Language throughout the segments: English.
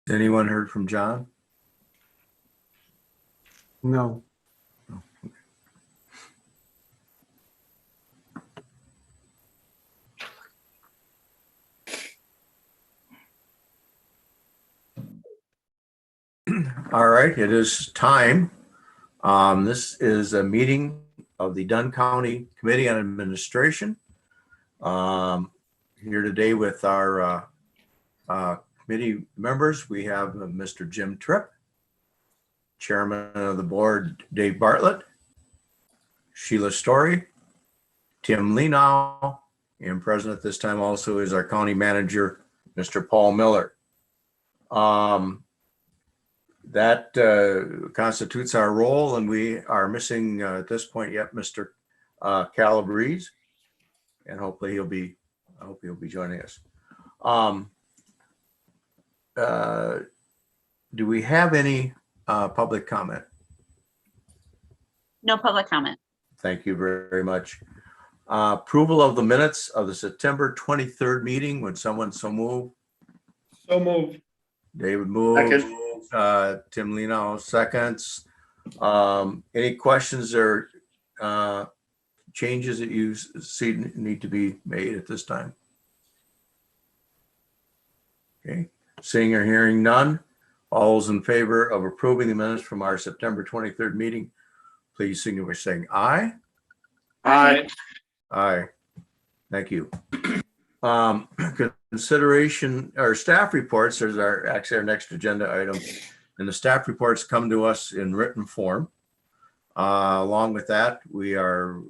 Anyone heard from John? No. All right, it is time. This is a meeting of the Dunn County Committee on Administration. Here today with our committee members, we have Mr. Jim Tripp, Chairman of the Board Dave Bartlett, Sheila Story, Tim Lenow, and present at this time also is our County Manager, Mr. Paul Miller. That constitutes our role, and we are missing at this point yet Mr. Calabrese, and hopefully he'll be joining us. Do we have any public comment? No public comment. Thank you very much. Approval of the minutes of the September 23rd meeting. Would someone so move? So moved. David moves. Second. Tim Leno seconds. Any questions or changes that you see need to be made at this time? Okay, seeing or hearing none. All those in favor of approving the minutes from our September 23rd meeting, please signal by saying aye. Aye. Aye. Thank you. Consideration or staff reports. There's actually our next agenda item, and the staff reports come to us in written form. Along with that, we are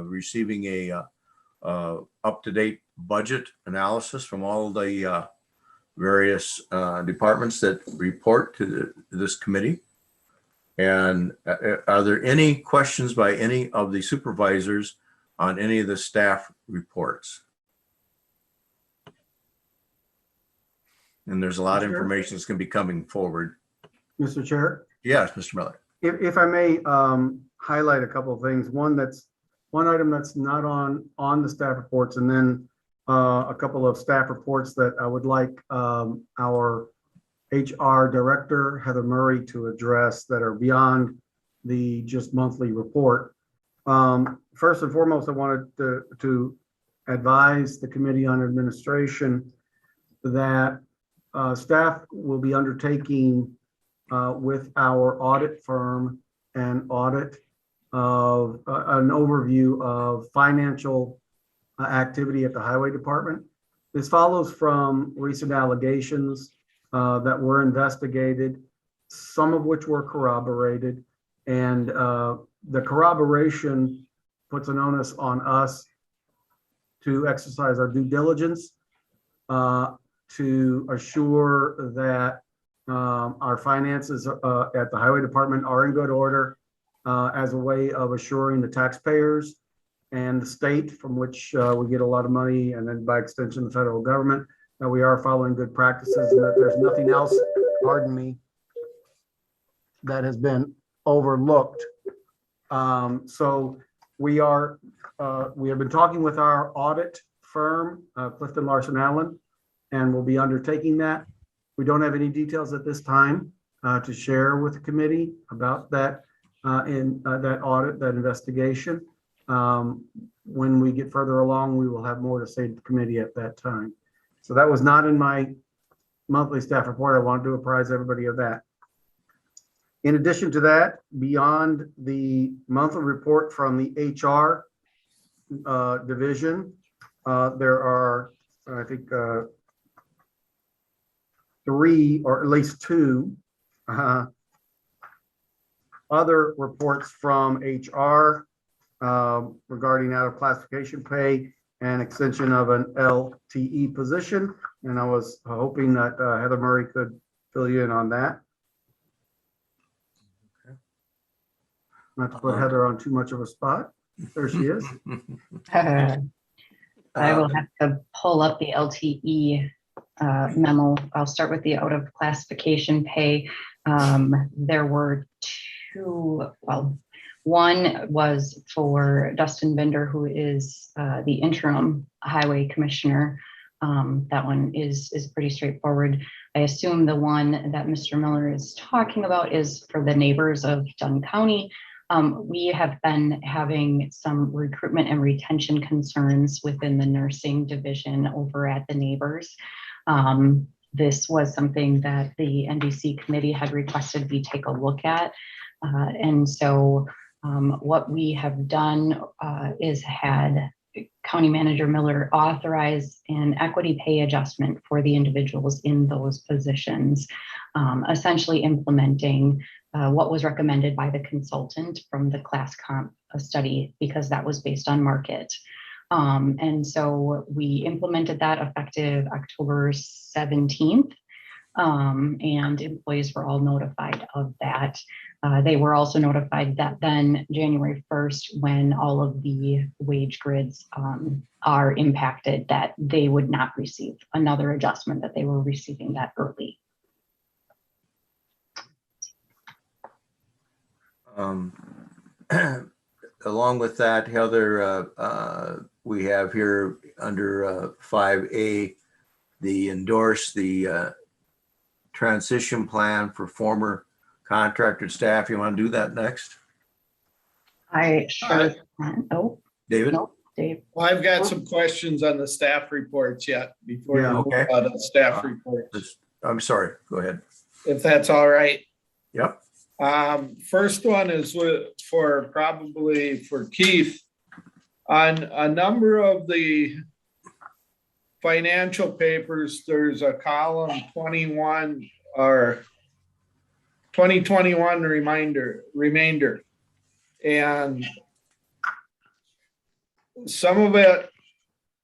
receiving a up-to-date budget analysis from all the various departments that report to this committee. And are there any questions by any of the supervisors on any of the staff reports? And there's a lot of information that's going to be coming forward. Mr. Chair, Yes, Mr. Miller. if I may highlight a couple of things. One item that's not on the staff reports, and then a couple of staff reports that I would like our HR director, Heather Murray, to address that are beyond the just monthly report. First and foremost, I wanted to advise the Committee on Administration that staff will be undertaking with our audit firm an audit of an overview of financial activity at the Highway Department. This follows from recent allegations that were investigated, some of which were corroborated, and the corroboration puts an onus on us to exercise our due diligence to assure that our finances at the Highway Department are in good order as a way of assuring the taxpayers and the state, from which we get a lot of money, and then by extension the federal government, that we are following good practices and that there's nothing else, pardon me, that has been overlooked. So we have been talking with our audit firm, Clifton Larson Allen, and we'll be undertaking that. We don't have any details at this time to share with the committee about that that audit, that investigation. When we get further along, we will have more to say to the committee at that time. So that was not in my monthly staff report. I wanted to apprise everybody of that. In addition to that, beyond the monthly report from the HR division, there are, I think, 3 or at least 2 other reports from HR regarding out of classification pay and extension of an LTE position. And I was hoping that Heather Murray could fill you in on that. Not to put Heather on too much of a spot. There she is. I will have to pull up the LTE memo. I'll start with the out of classification pay. There were 2, well, one was for Dustin Bender, who is the interim highway commissioner. That one is pretty straightforward. I assume the one that Mr. Miller is talking about is for the neighbors of Dunn County. We have been having some recruitment and retention concerns within the nursing division over at the neighbors. This was something that the NDC committee had requested we take a look at. And so what we have done is had County Manager Miller authorize an equity pay adjustment for the individuals in those positions, essentially implementing what was recommended by the consultant from the class comp study, because that was based on market. And so we implemented that effective October 17th, and employees were all notified of that. They were also notified that then January 1st, when all of the wage grids are impacted, that they would not receive another adjustment, that they were receiving that early. Along with that, Heather, we have here under 5A, the endorse the transition plan for former contracted staff. You want to do that next? I sure can. Oh, David? no, Dave. Well, I've got some questions on the staff reports yet before you Yeah, move okay. on to staff reports, I'm sorry, go ahead. if that's all right. Yep. First one is probably for Keith. On a number of the financial papers, there's a column 21 or 2021 remainder. And some of it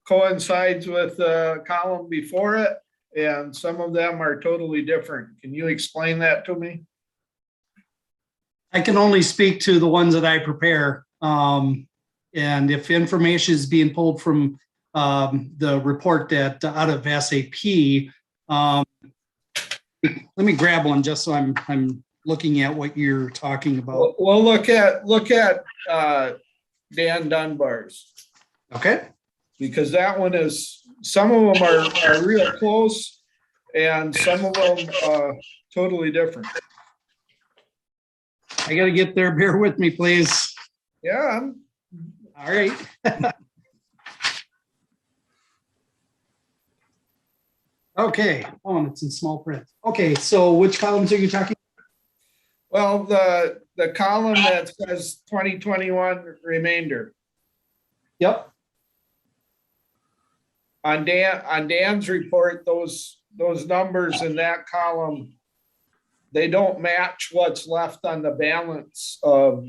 coincides with the column before it, and some of them are totally different. Can you explain that to me? I can only speak to the ones that I prepare. And if information is being pulled from the report that out of SAP, let me grab one just so I'm looking at what you're talking about. We'll look at Dan Dunbar's, Okay. because that one is, some of them are real close and some of them totally different. I got to get there. Bear with me, please. Yeah, All right. Okay. Oh, and it's in small print. Okay. So which columns are you talking? well, the column that says 2021 remainder, Yep. on Dan's report, those numbers in that column, they don't match what's left on the balance of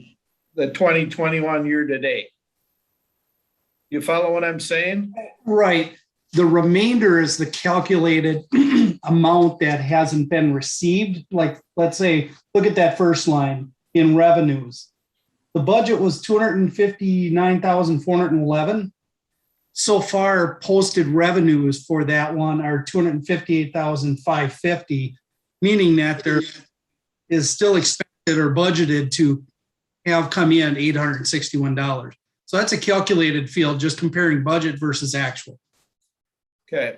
the 2021 year to date. You follow what I'm saying? Right. The remainder is the calculated amount that hasn't been received. Like, let's say, look at that first line in revenues. The budget was 259,411. So far, posted revenues for that one are 258,550, meaning that there is still expected or budgeted to have come in $861. So that's a calculated field, just comparing budget versus actual. Okay.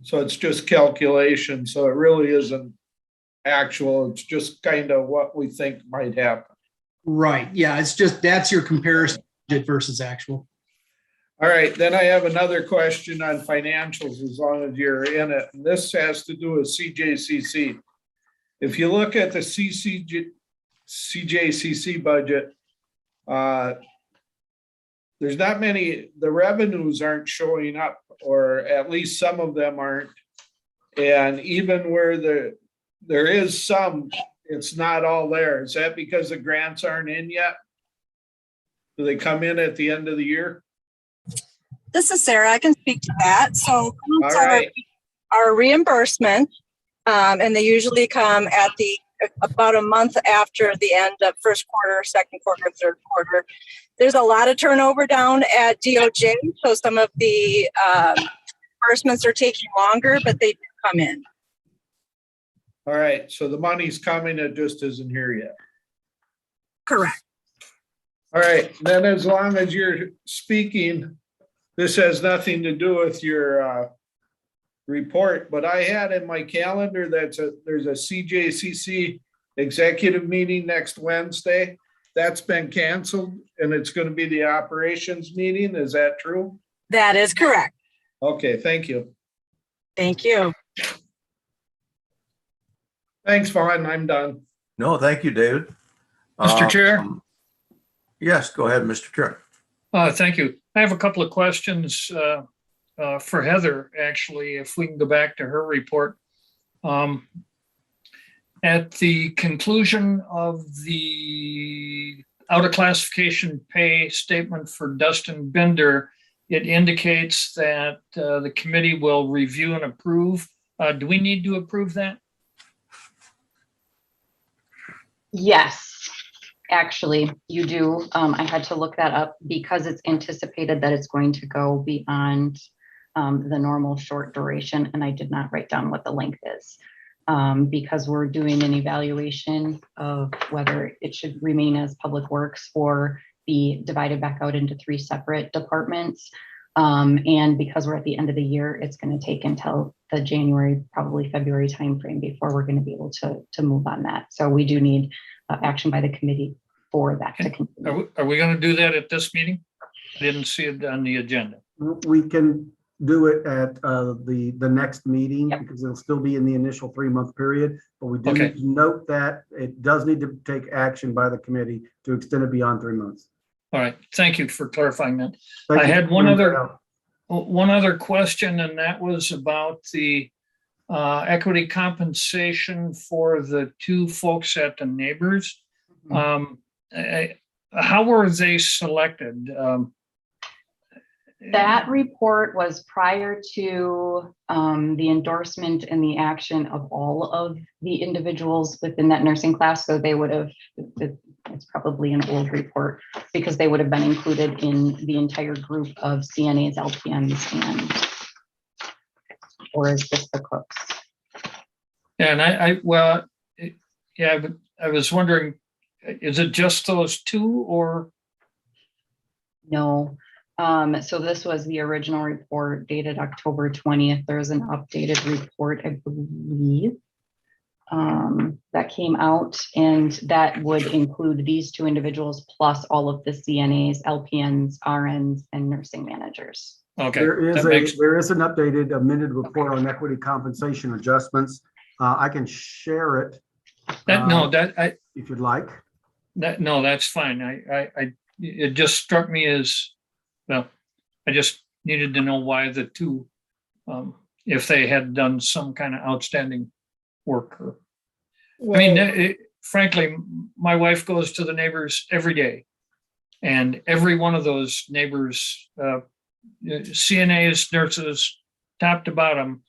So it's just calculation. So it really isn't actual. It's just kind of what we think might happen. Right. Yeah. It's just, that's your comparison budget versus actual. All right. Then I have another question on financials, as long as you're in it. And this has to do with CJCC. If you look at the CJCC budget, there's not many, the revenues aren't showing up, or at least some of them aren't. And even where there is some, it's not all there. Is that because the grants aren't in yet? Do they come in at the end of the year? This is Sarah. I can speak to that. So All grants right. are reimbursement, and they usually come at about a month after the end of first quarter, second quarter, third quarter. There's a lot of turnover down at DOJ, so some of the reimbursements are taking longer, but they do come in. All right. So the money's coming, it just isn't here yet. Correct. All right. Then as long as you're speaking, this has nothing to do with your report, but I had in my calendar there's a CJCC executive meeting next Wednesday. That's been canceled and it's going to be the operations meeting. Is that true? That is correct. Okay, thank you. Thank you. Thanks, Vaughn. I'm done. No, thank you, David. Mr. Chair? Yes, go ahead, Mr. Chair. Thank you. I have a couple of questions for Heather, actually, if we can go back to her report. At the conclusion of the out of classification pay statement for Dustin Bender, it indicates that the committee will review and approve. Do we need to approve that? Yes, actually, you do. I had to look that up because it's anticipated that it's going to go beyond the normal short duration, and I did not write down what the length is because we're doing an evaluation of whether it should remain as public works or be divided back out into 3 separate departments. And because we're at the end of the year, it's going to take until the January, probably February timeframe before we're going to be able to move on that. So we do need action by the committee for that to continue. Are we going to do that at this meeting? I didn't see it on the agenda. We can do it at the next meeting because it'll still be in the initial 3-month period. But we do need to note that it does need to take action by the committee to extend it beyond 3 months. All right. Thank you for clarifying that. Thank I you had for one pointing that other out. question, and that was about the equity compensation for the 2 folks at the neighbors. How were they selected? That report was prior to the endorsement and the action of all of the individuals within that nursing class. So they would have, it's probably an old report because they would have been included in the entire group of CNAs, LPNs, and or is this the cooks? And I was wondering, is it just those 2 or? No. So this was the original report dated October 20th. There's an updated report, I believe, that came out, and that would include these 2 individuals plus all of the CNAs, LPNs, RNs, and nursing managers. Okay. There is an updated amended report on equity compensation adjustments. I can share it. If you'd like. That's fine. It just struck me as, well, I just needed to know why the 2, if they had done some kind of outstanding work. Frankly, my wife goes to the neighbors every day, and every one of those neighbors, CNAs, nurses, top to bottom,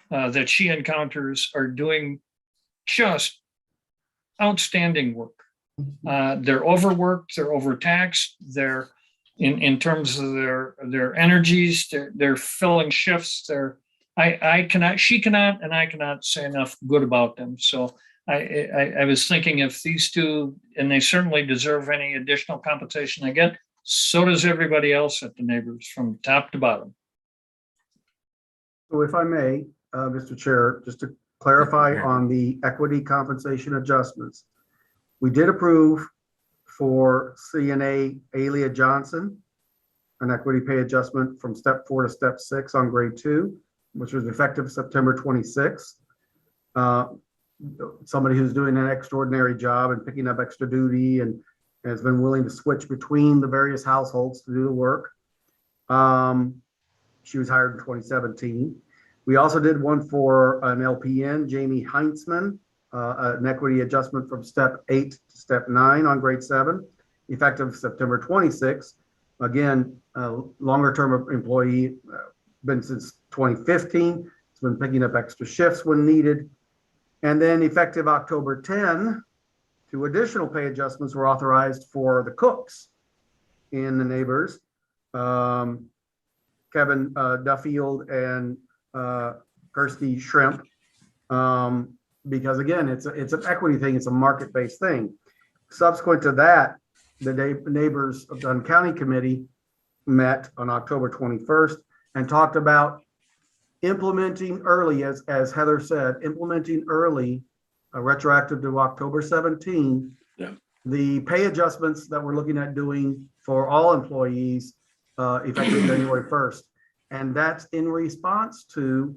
that she encounters are doing just outstanding work. They're overworked, they're overtaxed, they're in terms of their energies, they're filling shifts. She cannot, and I cannot say enough good about them. So I was thinking if these 2, and they certainly deserve any additional compensation they get, so does everybody else at the neighbors from top to bottom. So if I may, Mr. Chair, just to clarify on the equity compensation adjustments, we did approve for CNA Alia Johnson an equity pay adjustment from step 4 to step 6 on grade 2, which was effective September 26th. Somebody who's doing an extraordinary job and picking up extra duty and has been willing to switch between the various households to do the work. She was hired in 2017. We also did one for an LPN, Jamie Heintzman, an equity adjustment from step 8 to step 9 on grade 7, effective September 26th. Again, longer term employee, been since 2015. It's been picking up extra shifts when needed. And then effective October 10, 2 additional pay adjustments were authorized for the cooks in the neighbors, Kevin Duffield and Kirsty Shrimp. Because again, it's an equity thing, it's a market-based thing. Subsequent to that, the neighbors of Dunn County Committee met on October 21st and talked about implementing early, as Heather said, implementing early, retroactive to October 17. Yeah. The pay adjustments that we're looking at doing for all employees effective January 1st. And that's in response to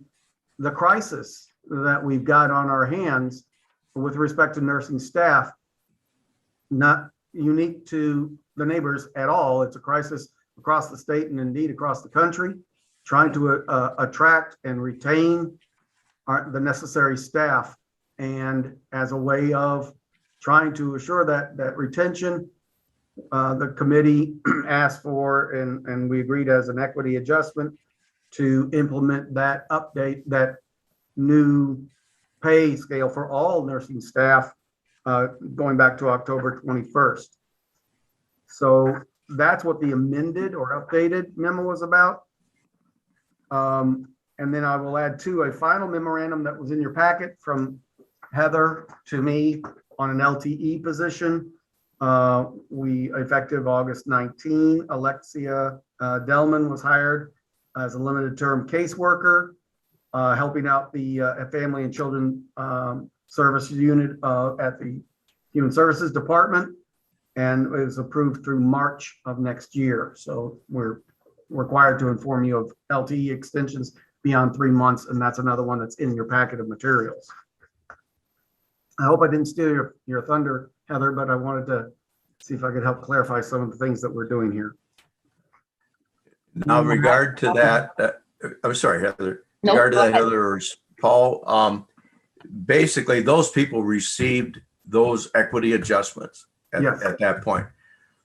the crisis that we've got on our hands with respect to nursing staff, not unique to the neighbors at all. It's a crisis across the state and indeed across the country, trying to attract and retain the necessary staff. And as a way of trying to assure that retention, the committee asked for, and we agreed as an equity adjustment to implement that update, that new pay scale for all nursing staff going back to October 21st. So that's what the amended or updated memo was about. And then I will add to a final memorandum that was in your packet from Heather to me on an LTE position. We, effective August 19, Alexia Delman was hired as a limited term caseworker, helping out the Family and Children Service Unit at the Human Services Department, and it was approved through March of next year. So we're required to inform you of LTE extensions beyond 3 months, and that's another one that's in your packet of materials. I hope I didn't steal your thunder, Heather, but I wanted to see if I could help clarify some of the things that we're doing here. Now, in regard to that, I'm sorry, Heather. In Nope, regard to go that, ahead. Heather or Paul, basically those people received those equity adjustments Yes. at that point.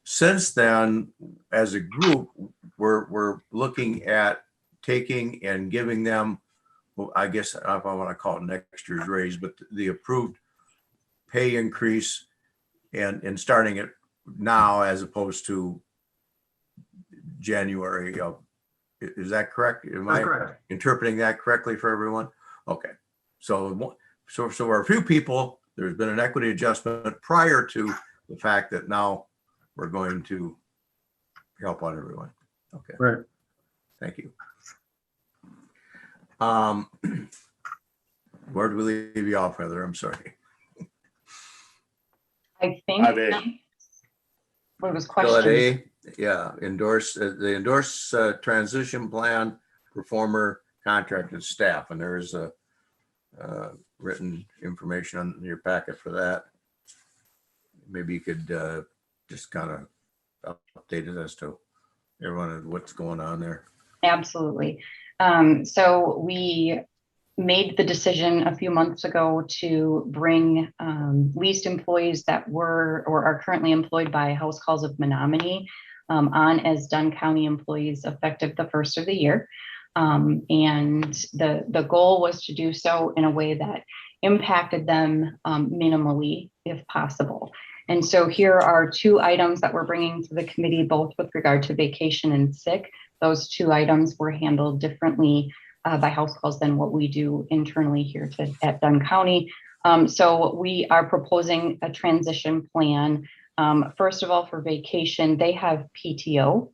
Since then, as a group, we're looking at taking and giving them, well, I guess I want to call it next year's raise, but the approved pay increase and starting it now as opposed to January of, is that correct? Am That's I correct. interpreting that correctly for everyone? Okay. So for a few people, there's been an equity adjustment prior to the fact that now we're going to help out everyone. Okay. Right. Thank you. Where do we leave you off, Heather? I'm sorry. I think A. what was Still at question? A, yeah, endorse transition plan for former contracted staff, and there is a written information on your packet for that. Maybe you could just kind of update it as to everyone what's going on there. Absolutely. So we made the decision a few months ago to bring leased employees that were or are currently employed by House Calls of Menominee on as Dunn County employees effective the first of the year. And the goal was to do so in a way that impacted them minimally, if possible. And so here are two items that we're bringing to the committee, both with regard to vacation and sick. Those two items were handled differently by house calls than what we do internally here at Dunn County. So we are proposing a transition plan. First of all, for vacation, they have PTO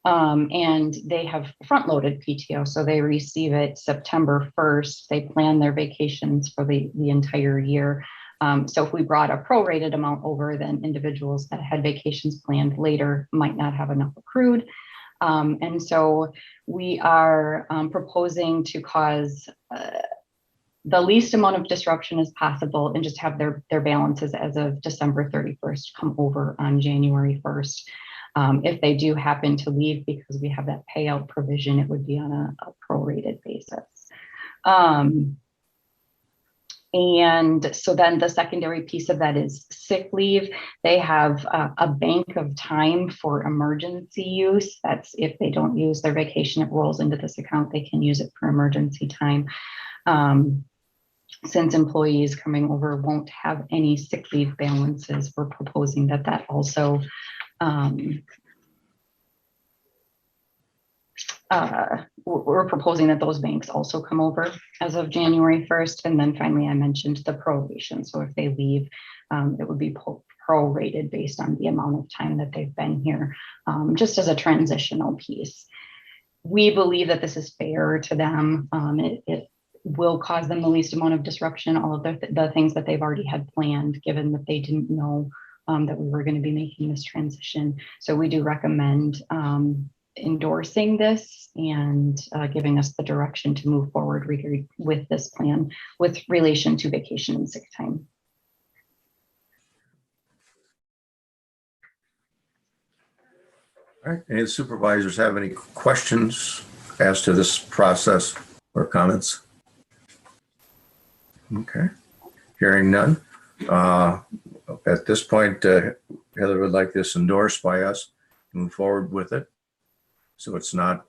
and they have front-loaded PTO. So they receive it September 1st. They plan their vacations for the entire year. So if we brought a prorated amount over, then individuals that had vacations planned later might not have enough accrued. And so we are proposing to cause the least amount of disruption as possible and just have their balances as of December 31st come over on January 1st. If they do happen to leave because we have that payout provision, it would be on a prorated basis. And so then the secondary piece of that is sick leave. They have a bank of time for emergency use. That's if they don't use their vacation, it rolls into this account. They can use it for emergency time. Since employees coming over won't have any sick leave balances, we're proposing that also we're proposing that those banks also come over as of January 1st. And then finally, I mentioned the proration. So if they leave, it would be prorated based on the amount of time that they've been here, just as a transitional piece. we believe that this is fair to them. It will cause them the least amount of disruption, all of the things that they've already had planned, given that they didn't know that we were going to be making this transition. So we do recommend endorsing this and giving us the direction to move forward with this plan with relation to vacation and sick time. All right, any supervisors have any questions as to this process or comments? Okay, hearing none. At this point, Heather would like this endorsed by us, move forward with it. So it's not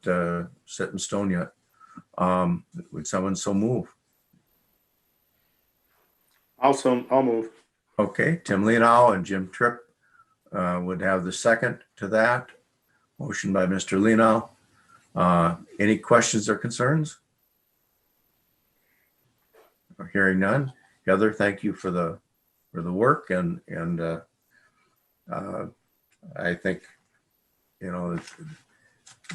set in stone yet. Would someone so move? I'll move. Okay, Tim Leonow and Jim Tripp would have the second to that. Motion by Mr. Leonow. Any questions or concerns? Hearing none. Heather, thank you for the work and I think, you know,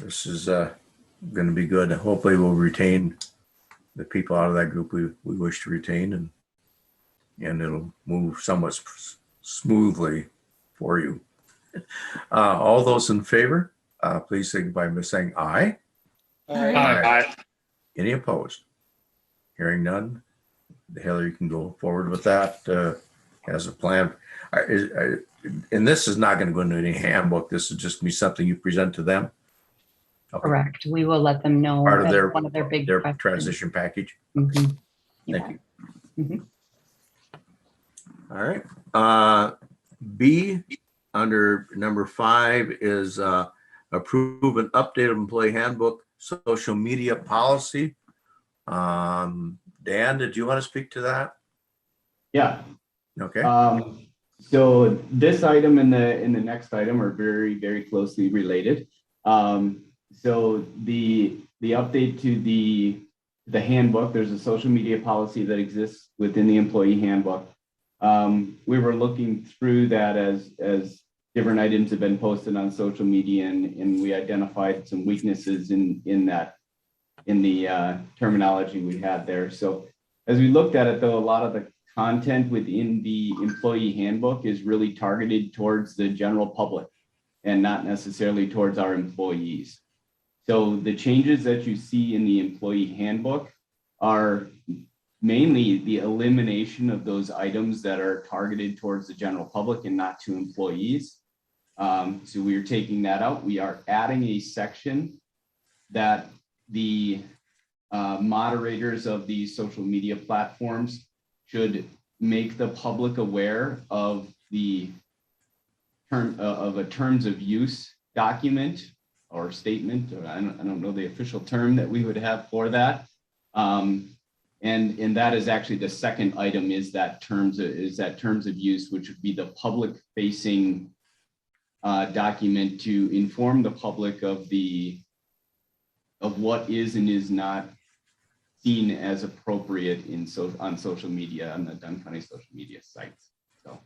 this is going to be good. Hopefully we'll retain the people out of that group we wish to retain, and it'll move somewhat smoothly for you. All those in favor, please signify by saying aye. Aye. Any opposed? Hearing none. Heather, you can go forward with that as a plan. And this is not going to go into any handbook. This is just going to be something you present to them. Okay. Correct. We will let them know. Part of that's one of their big their questions. transition package. Mhm. Thank you. Mhm. All right. B under number 5 is approve an updated employee handbook, social media policy. Dan, did you want to speak to that? Yeah. Okay. So this item and the next item are very, very closely related. So the update to the handbook, there's a social media policy that exists within the employee handbook. We were looking through that as different items have been posted on social media, and we identified some weaknesses in the terminology we had there. So as we looked at it, though, a lot of the content within the employee handbook is really targeted towards the general public and not necessarily towards our employees. So the changes that you see in the employee handbook are mainly the elimination of those items that are targeted towards the general public and not to employees. So we are taking that out. We are adding a section that the moderators of these social media platforms should make the public aware of the terms of use document or statement, or I don't know the official term that we would have for that. And that is actually the second item is that terms of use, which would be the public facing document to inform the public of what is and is not seen as appropriate on social media, on the Dunn County social media sites. So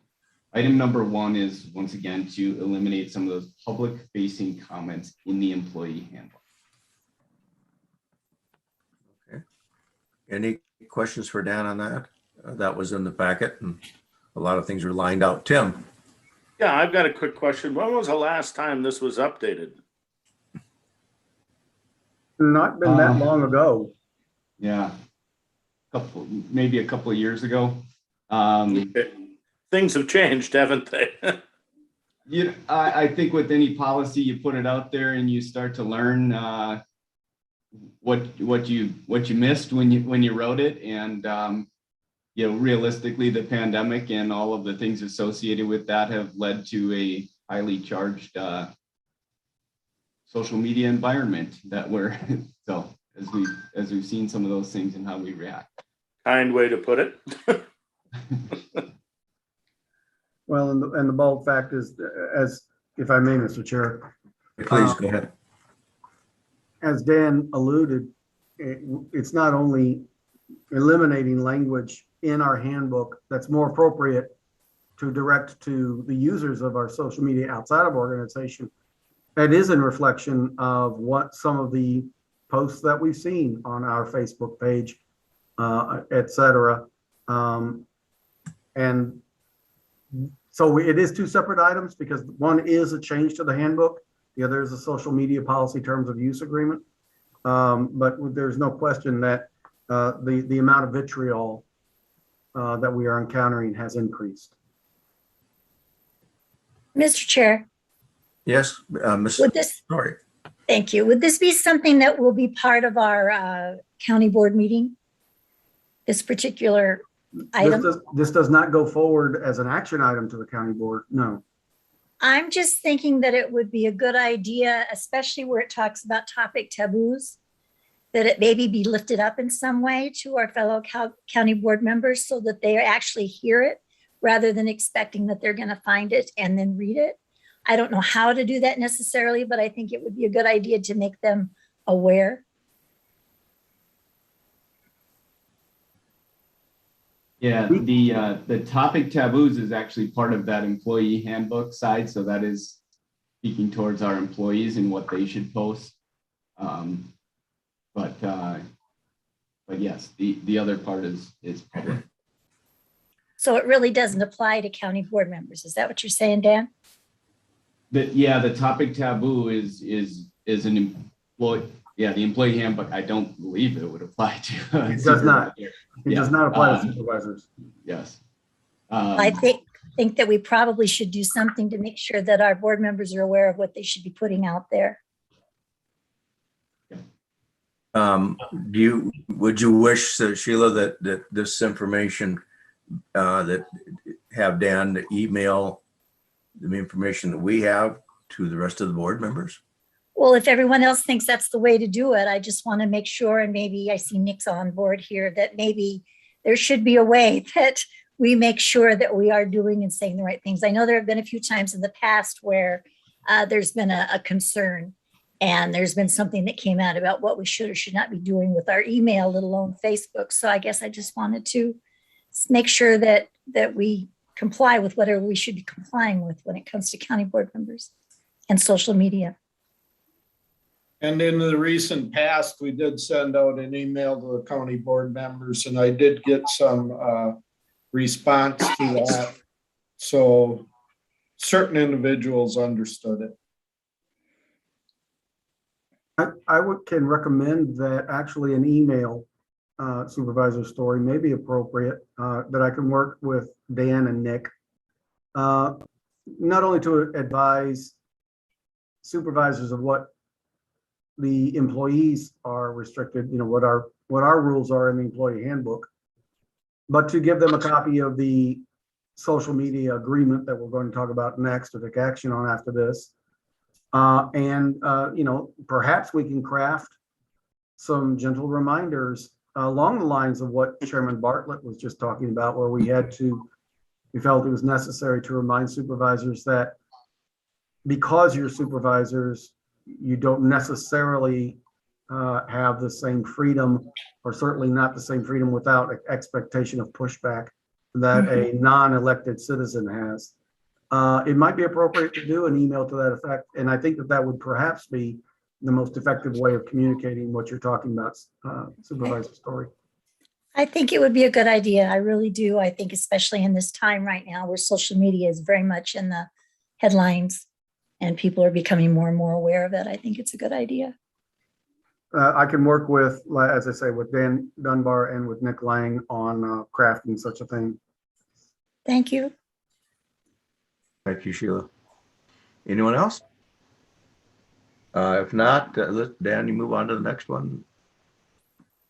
item number 1 is, once again, to eliminate some of those public facing comments in the employee handbook. Okay. Any questions for Dan on that? That was in the packet and a lot of things are lined out. Tim. Yeah, I've got a quick question. When was the last time this was updated? Not been that long ago. Yeah, maybe a couple of years ago. Things have changed, haven't they? I think with any policy, you put it out there and you start to learn what you missed when you wrote it, and realistically, the pandemic and all of the things associated with that have led to a highly charged social media environment that we're so as we've seen some of those things and how we react. Kind way to put it. Well, and the bold fact is, as if I may, Mr. Chair, Please go ahead. as Dan alluded, it's not only eliminating language in our handbook that's more appropriate to direct to the users of our social media outside of organization. it is in reflection of what some of the posts that we've seen on our Facebook page, et cetera. And so it is two separate items because one is a change to the handbook. The other is a social media policy terms of use agreement. But there's no question that the amount of vitriol that we are encountering has increased. Mr. Chair, Yes, Ms. would this, Sorry. thank you. Would this be something that will be part of our county board meeting? This particular item? This does not go forward as an action item to the county board, no. I'm just thinking that it would be a good idea, especially where it talks about topic taboos, that it maybe be lifted up in some way to our fellow county board members so that they actually hear it rather than expecting that they're going to find it and then read it. I don't know how to do that necessarily, but I think it would be a good idea to make them aware. Yeah, the topic taboos is actually part of that employee handbook side. So that is speaking towards our employees and what they should post. But yes, the other part is public. So it really doesn't apply to county board members. Is that what you're saying, Dan? The topic taboo is an employee. Yeah, the employee handbook, I don't believe it would apply to. It does not. It does not apply to Um, supervisors. Yes. I think that we probably should do something to make sure that our board members are aware of what they should be putting out there. Would you wish, Sheila, that this information, that have Dan email the information that we have to the rest of the board members? Well, if everyone else thinks that's the way to do it, I just want to make sure, and maybe I see Nick's on board here, that maybe there should be a way that we make sure that we are doing and saying the right things. I know there have been a few times in the past where there's been a concern and there's been something that came out about what we should or should not be doing with our email, let alone Facebook. So I guess I just wanted to make sure that we comply with whatever we should be complying with when it comes to county board members and social media. And in the recent past, we did send out an email to the county board members, and I did get some response to that. So certain individuals understood it. Can recommend that actually an email Supervisor Story may be appropriate, that I can work with Dan and Nick, not only to advise supervisors of what the employees are restricted, what our rules are in the employee handbook, but to give them a copy of the social media agreement that we're going to talk about next or take action on after this. Perhaps we can craft some gentle reminders along the lines of what Chairman Bartlett was just talking about, where we felt it was necessary to remind supervisors that because you're supervisors, you don't necessarily have the same freedom, or certainly not the same freedom without expectation of pushback that a non-elected citizen has. It might be appropriate to do an email to that effect, and I think that would perhaps be the most effective way of communicating what you're talking about, Supervisor Story. I think it would be a good idea. I really do. I think especially in this time right now where social media is very much in the headlines and people are becoming more and more aware of it, I think it's a good idea. I can work with, as I say, with Dan Dunbar and with Nick Lang on crafting such a thing. Thank you. Thank you, Sheila. Anyone else? If not, let Dan, you move on to the next one.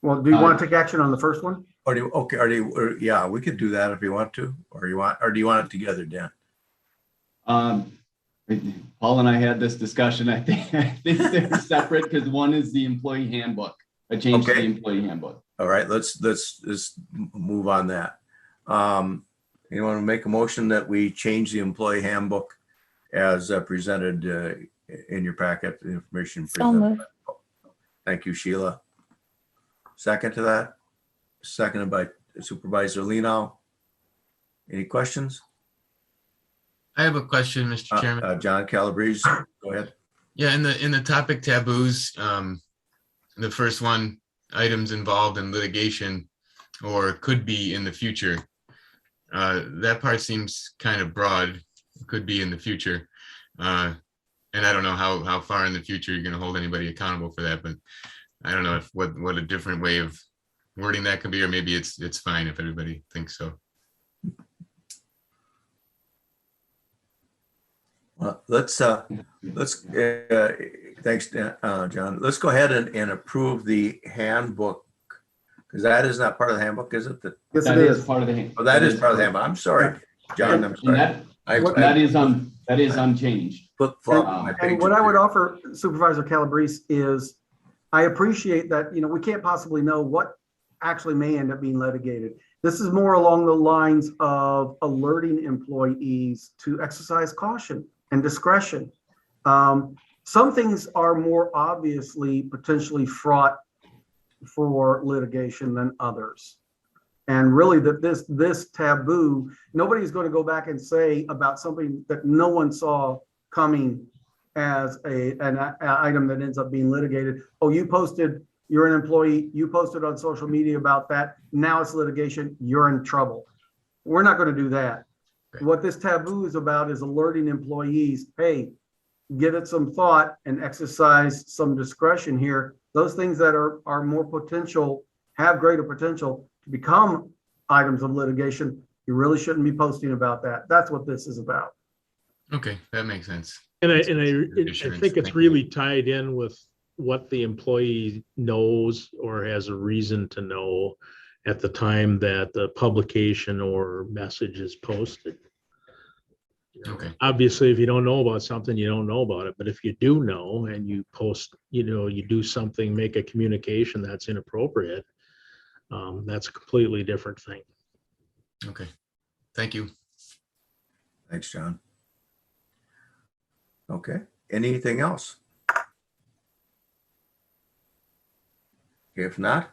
Well, do you want to take action on the first one? Yeah, we could do that if you want to, or do you want it together, Dan? Paul and I had this discussion. I think they're separate because one is the employee handbook, a change to the employee handbook. All right, let's move on that. You want to make a motion that we change the employee handbook as presented in your packet, the information So presented. moved. Thank you, Sheila. Second to that? Seconded by Supervisor Leno. Any questions? I have a question, Mr. Chairman. John Calabrese, go ahead. Yeah, in the topic taboos, the first one, items involved in litigation or could be in the future. That part seems kind of broad, could be in the future. And I don't know how far in the future you're going to hold anybody accountable for that, but I don't know if what a different way of wording that could be, or maybe it's fine if everybody thinks so. Well, thanks, John. Let's go ahead and approve the handbook, because that is not part of the handbook, is it? Yes, That it is is. part of the hand. Oh, that is part of the handbook. I'm sorry, John, I'm And sorry. that is unchanged. Flip-flop my And what I pages would here. offer Supervisor Calabrese is, I appreciate that, we can't possibly know what actually may end up being litigated. This is more along the lines of alerting employees to exercise caution and discretion. Some things are more obviously potentially fraught for litigation than others. And really that this taboo, nobody's going to go back and say about something that no one saw coming as an item that ends up being litigated. Oh, you're an employee, you posted on social media about that. Now it's litigation, you're in trouble. We're not going to do that. What this taboo is about is alerting employees, hey, give it some thought and exercise some discretion here. Those things that are more potential, have greater potential to become items of litigation, you really shouldn't be posting about that. That's what this is about. Okay, that makes sense. And I Assurance. think it's Thank you. really tied in with what the employee knows or has a reason to know at the time that the publication or message is posted. Okay. Obviously, if you don't know about something, you don't know about it. But if you do know and you post, you do something, make a communication that's inappropriate, that's a completely different thing. Okay. Thank you. Thanks, John. Okay, anything else? If not,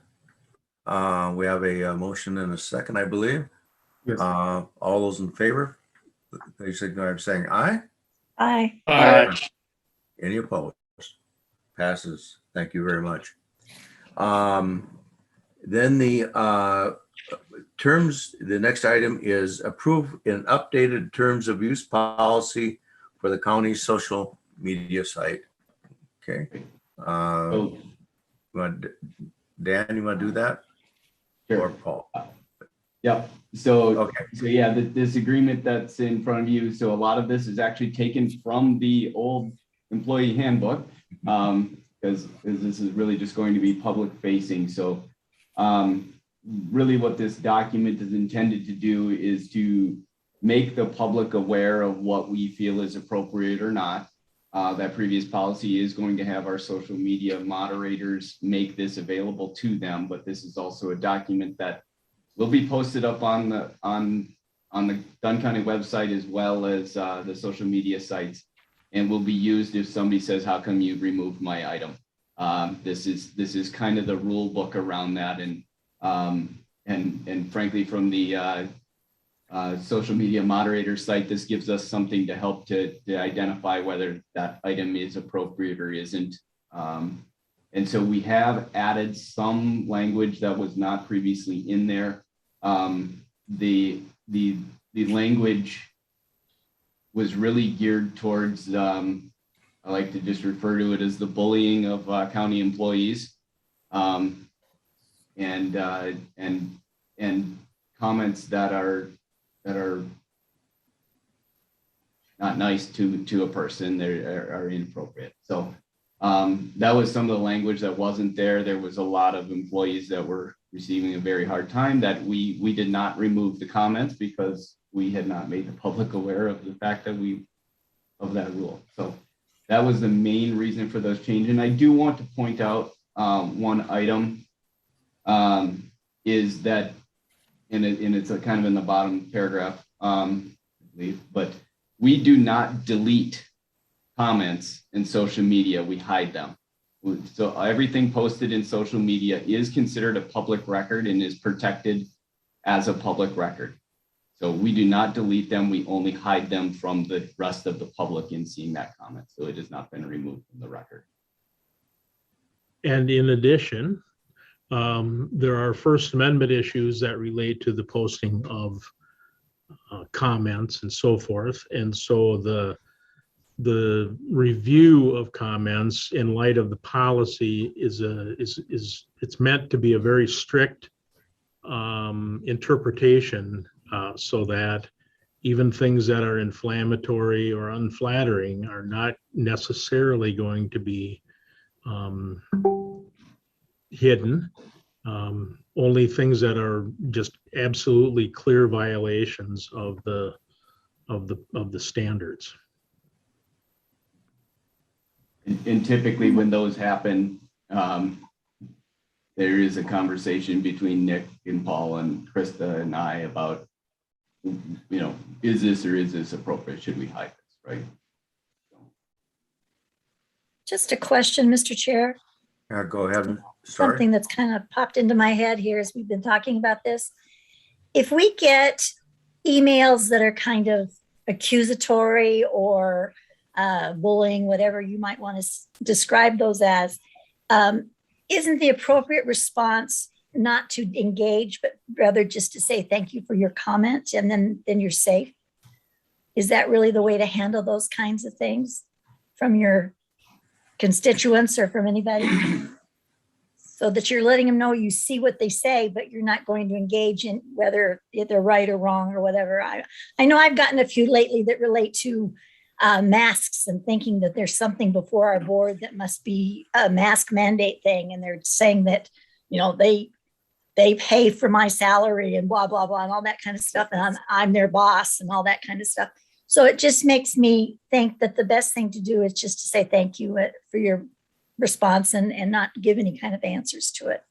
we have a motion and a second, I believe. Yes. All those in favor, please signify by saying aye. Aye. Any opposed? Passes. Thank you very much. Then the terms, the next item is approve an updated terms of use policy for the county's social media site. Okay. So, Dan, you want to do that? Or sure. Paul? Yep. So, Okay. so yeah, this agreement that's in front of you. So a lot of this is actually taken from the old employee handbook, because this is really just going to be public facing. So, really what this document is intended to do is to make the public aware of what we feel is appropriate or not. That previous policy is going to have our social media moderators make this available to them, but this is also a document that will be posted up on the Dunn County website as well as the social media sites, and will be used if somebody says, "How come you removed my item?" This is kind of the rule book around that, and frankly, from the social media moderator site, this gives us something to help to identify whether that item is appropriate or isn't. And so we have added some language that was not previously in there. The language was really geared towards, I like to just refer to it as the bullying of county employees, and comments that are not nice to a person, they are inappropriate. So that was some of the language that wasn't there. There was a lot of employees that were receiving a very hard time that we did not remove the comments because we had not made the public aware of the fact that of that rule. So that was the main reason for those changes. And I do want to point out one item is that, and it's a kind of in the bottom paragraph, but we do not delete comments in social media, we hide them. So everything posted in social media is considered a public record and is protected as a public record. So we do not delete them. We only hide them from the rest of the public in seeing that comment. So it has not been removed from the record. And in addition, there are First Amendment issues that relate to the posting of comments and so forth. And so the review of comments in light of the policy is it's meant to be a very strict interpretation, so that even things that are inflammatory or unflattering are not necessarily going to be hidden. Only things that are just absolutely clear violations of the standards. And typically when those happen, there is a conversation between Nick and Paul and Krista and I about, is this appropriate? Should we hide this, right? Just a question, Mr. Chair. Go ahead and start. Something that's kind of popped into my head here as we've been talking about this. If we get emails that are kind of accusatory or bullying, whatever you might want to describe those as, isn't the appropriate response not to engage, but rather just to say thank you for your comment, and then you're safe? Is that really the way to handle those kinds of things from your constituents or from anybody? So that you're letting them know you see what they say, but you're not going to engage in whether they're right or wrong or whatever. I know I've gotten a few lately that relate to masks and thinking that there's something before our board that must be a mask mandate thing. And they're saying that, they pay for my salary and blah, blah, blah, and all that kind of stuff. And I'm their boss and all that kind of stuff. So it just makes me think that the best thing to do is just to say thank you for your response and not give any kind of answers to it.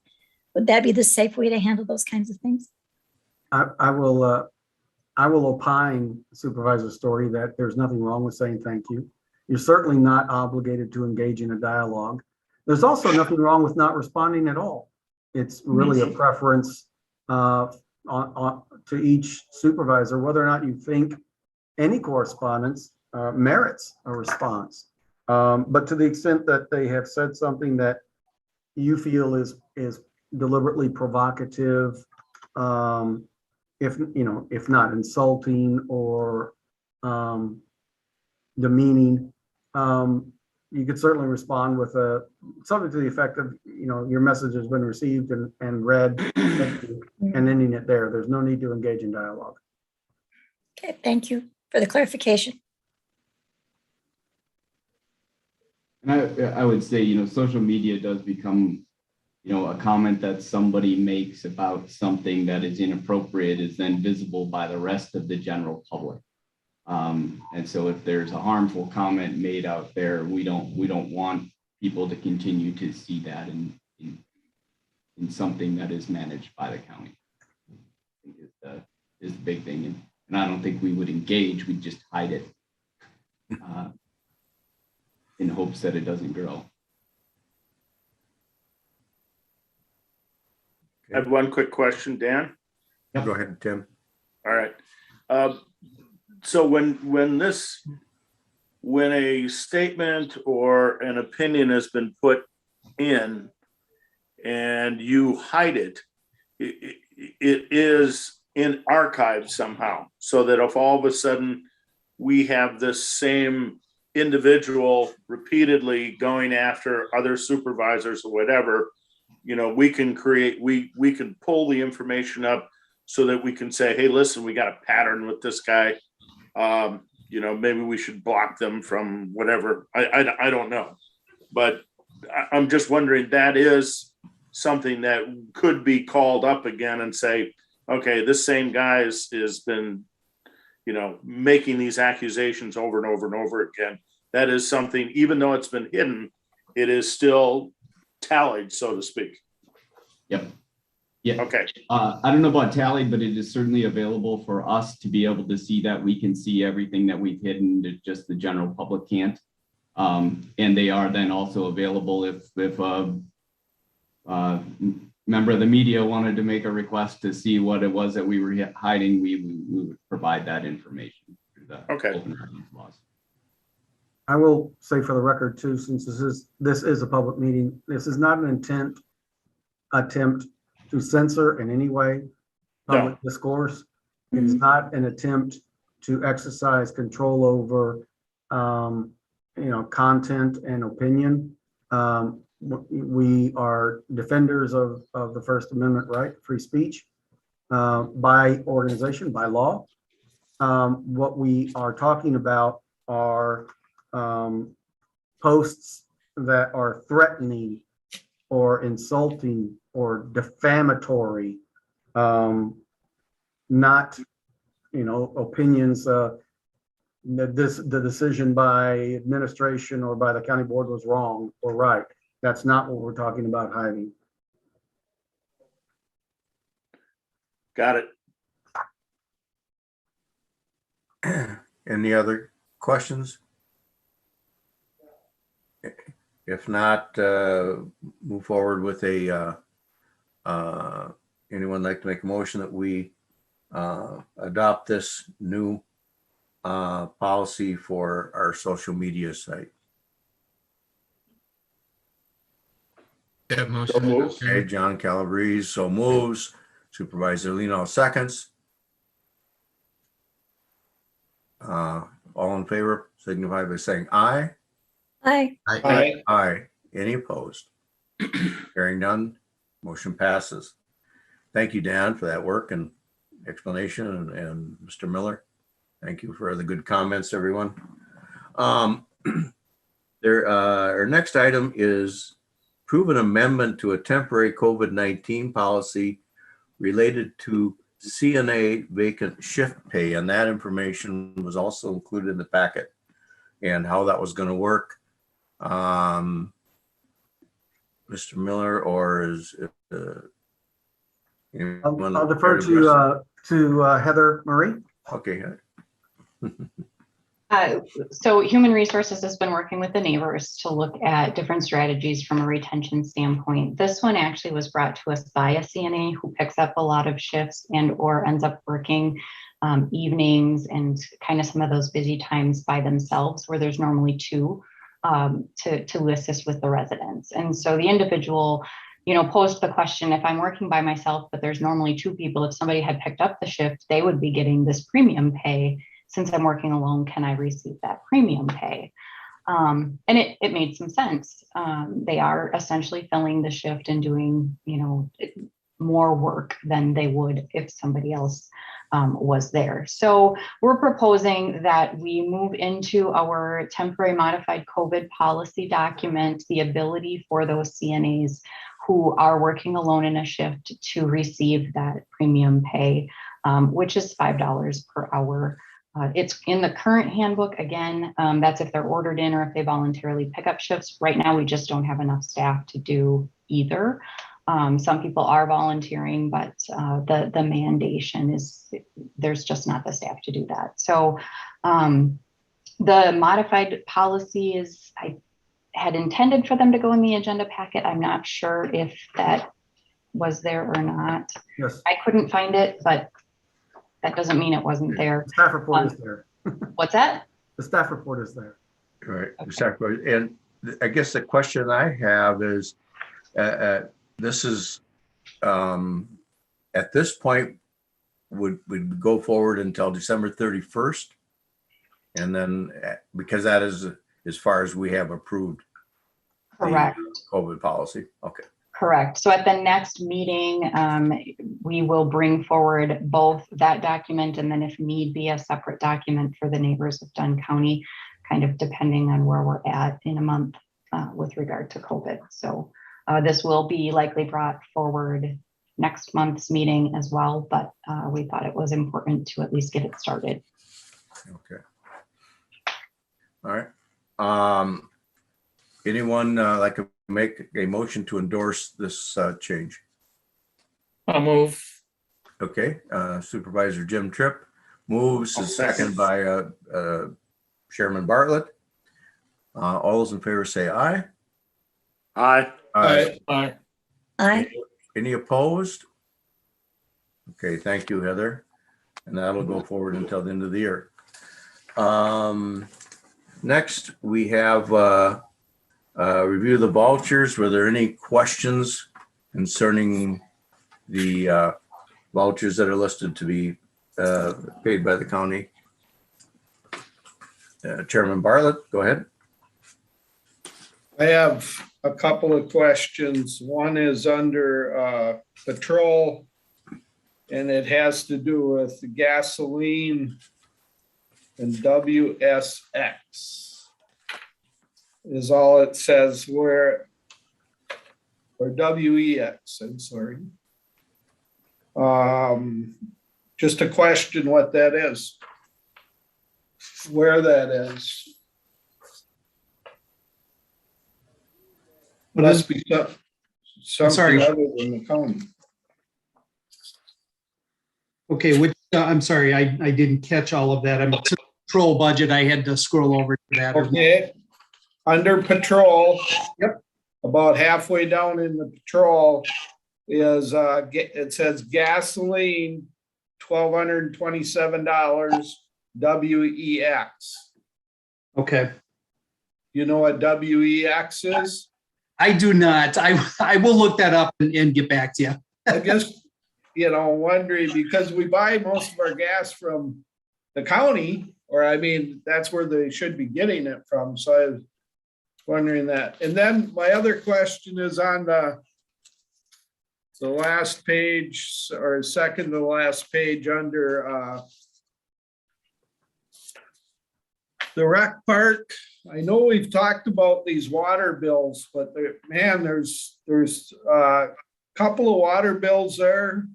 Would that be the safe way to handle those kinds of things? I will opine, Supervisor Story, that there's nothing wrong with saying thank you. You're certainly not obligated to engage in a dialogue. There's also nothing wrong with not responding at all. It's really a preference to each supervisor, whether or not you think any correspondence merits a response. But to the extent that they have said something that you feel is deliberately provocative, if not insulting or demeaning, you could certainly respond with something to the effect of, your message has been received and read, and ending it there. There's no need to engage in dialogue. Okay, thank you for the clarification. And I would say, social media does become, a comment that somebody makes about something that is inappropriate is then visible by the rest of the general public. And so if there's a harmful comment made out there, we don't want people to continue to see that in something that is managed by the county. I think is the big thing. And I don't think we would engage, we'd just hide it in hopes that it doesn't grow. I have one quick question, Dan. Go ahead, Tim. All right. So when a statement or an opinion has been put in and you hide it, it is in archives somehow, so that if all of a sudden we have this same individual repeatedly going after other supervisors or whatever, we can pull the information up so that we can say, hey, listen, we got a pattern with this guy. Maybe we should block them from whatever. I don't know, but I'm just wondering, that is something that could be called up again and say, okay, this same guy has been, making these accusations over and over and over again. That is something, even though it's been hidden, it is still tallied, so to speak. Yep. Yeah. Okay. I don't know about tallied, but it is certainly available for us to be able to see that. We can see everything that we've hidden, that just the general public can't. And they are then also available if member of the media wanted to make a request to see what it was that we were hiding, we would provide that information through the Okay. open meetings laws. I will say for the record too, since this is a public meeting, this is not an attempt to censor in any way public discourse. It is not an attempt to exercise control over, content and opinion. We are defenders of the First Amendment right, free speech, by organization, by law. What we are talking about are posts that are threatening or insulting or defamatory, not, opinions. The decision by administration or by the county board was wrong or right. That's not what we're talking about hiding. Got it. Any other questions? If not, move forward with anyone like to make a motion that we adopt this new policy for our social media site. That So motion. moved. Okay, John Calabrese so moves. Supervisor Lino seconds. All in favor, signify by saying aye. Aye. Aye. Aye. Any opposed? Hearing none, motion passes. Thank you, Dan, for that work and explanation, and Mr. Miller. Thank you for the good comments, everyone. Our next item is prove an amendment to a temporary COVID-19 policy related to CNA vacant shift pay, and that information was also included in the packet and how that was going to work. Mr. Miller, or is I'll defer to Heather Murray. Okay. So Human Resources has been working with the neighbors to look at different strategies from a retention standpoint. This one actually was brought to us by a CNA who picks up a lot of shifts and or ends up working evenings and kind of some of those busy times by themselves where there's normally two to assist with the residents. And so the individual, posed the question, if I'm working by myself, but there's normally two people, if somebody had picked up the shift, they would be getting this premium pay. Since I'm working alone, can I receive that premium pay? And it made some sense. They are essentially filling the shift and doing, more work than they would if somebody else was there. So we're proposing that we move into our temporary modified COVID policy document the ability for those CNAs who are working alone in a shift to receive that premium pay, which is $5 per hour. It's in the current handbook. Again, that's if they're ordered in or if they voluntarily pick up shifts. Right now, we just don't have enough staff to do either. Some people are volunteering, but the mandation is there's just not the staff to do that. So the modified policy is, I had intended for them to go in the agenda packet. I'm not sure if that was there or not. Yes. I couldn't find it, but that doesn't mean it wasn't there. The staff report is there. What's that? The staff report is there. Right. Okay. Exactly. And I guess the question I have is, this is, at this point, would go forward until December 31st? And then, because that is as far as we have approved the Correct. COVID policy. Okay. Correct. So at the next meeting, we will bring forward both that document and then if need be a separate document for the neighbors of Dunn County, kind of depending on where we're at in a month with regard to COVID. So this will be likely brought forward next month's meeting as well, but we thought it was important to at least get it started. Okay. All right. Anyone like to make a motion to endorse this change? I'll move. Okay. Supervisor Jim Tripp moves, is second by Chairman Bartlett. All those in favor say aye. Aye. Aye. Aye. Any opposed? Okay, thank you, Heather. And that'll go forward until the end of the year. Next, we have review the vouchers. Were there any questions concerning the vouchers that are listed to be paid by the county? Chairman Bartlett, go ahead. I have a couple of questions. One is under patrol, and it has to do with gasoline and WSX is all it says, or WEX, I'm sorry. Just a question what that is, where that is. Must be something sorry. other than the county. Okay, which, I'm sorry, I didn't catch all of that. I'm patrol budget. I had to scroll over to that. Okay, under patrol. Yep. About halfway down in the patrol is, it says gasoline, $1,227, WEX. Okay. You know what WEX is? I do not. I will look that up and get back to you. I just, wondering, because we buy most of our gas from the county, or I mean, that's where they should be getting it from. So I was wondering that. And then my other question is on the last page, or second to last page under the rec park. I know we've talked about these water bills, but man, there's a couple of water bills there.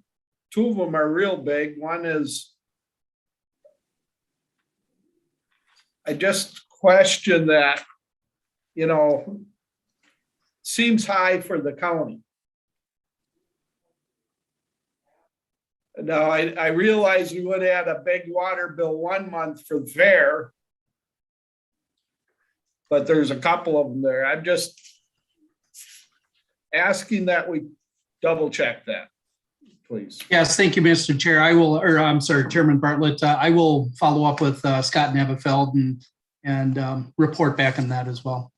Two of them are real big. One is, I just question that, seems high for the county. Now, I realize we would have had a big water bill 1 month for the fair, but there's a couple of them there. I'm just asking that we double check that, please. Yes, thank you, Mr. Chair. Chairman Bartlett. I will follow up with Scott Nevefeld and report back on that as well.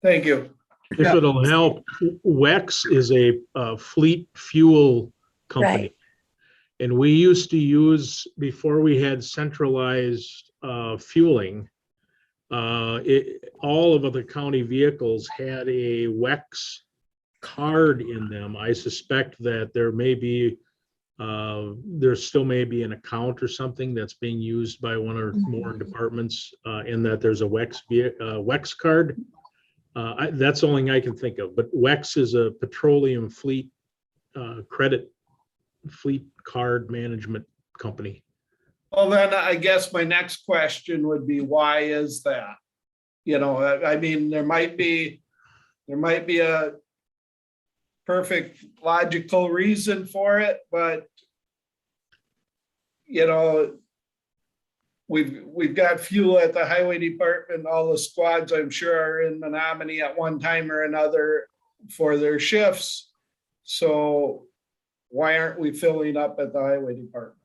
Thank you. If it'll help, WEX is a fleet fuel company. Right. And we used to use, before we had centralized fueling, all of the county vehicles had a WEX card in them. I suspect that there still may be an account or something that's being used by one or more departments, in that there's a WEX card. That's the only thing I can think of. But WEX is a petroleum fleet fleet card management company. Well, then I guess my next question would be, why is that? I mean, there might be a perfect logical reason for it, but we've got fuel at the highway department. All the squads, I'm sure, are in Menominee at one time or another for their shifts. So why aren't we filling up at the highway department?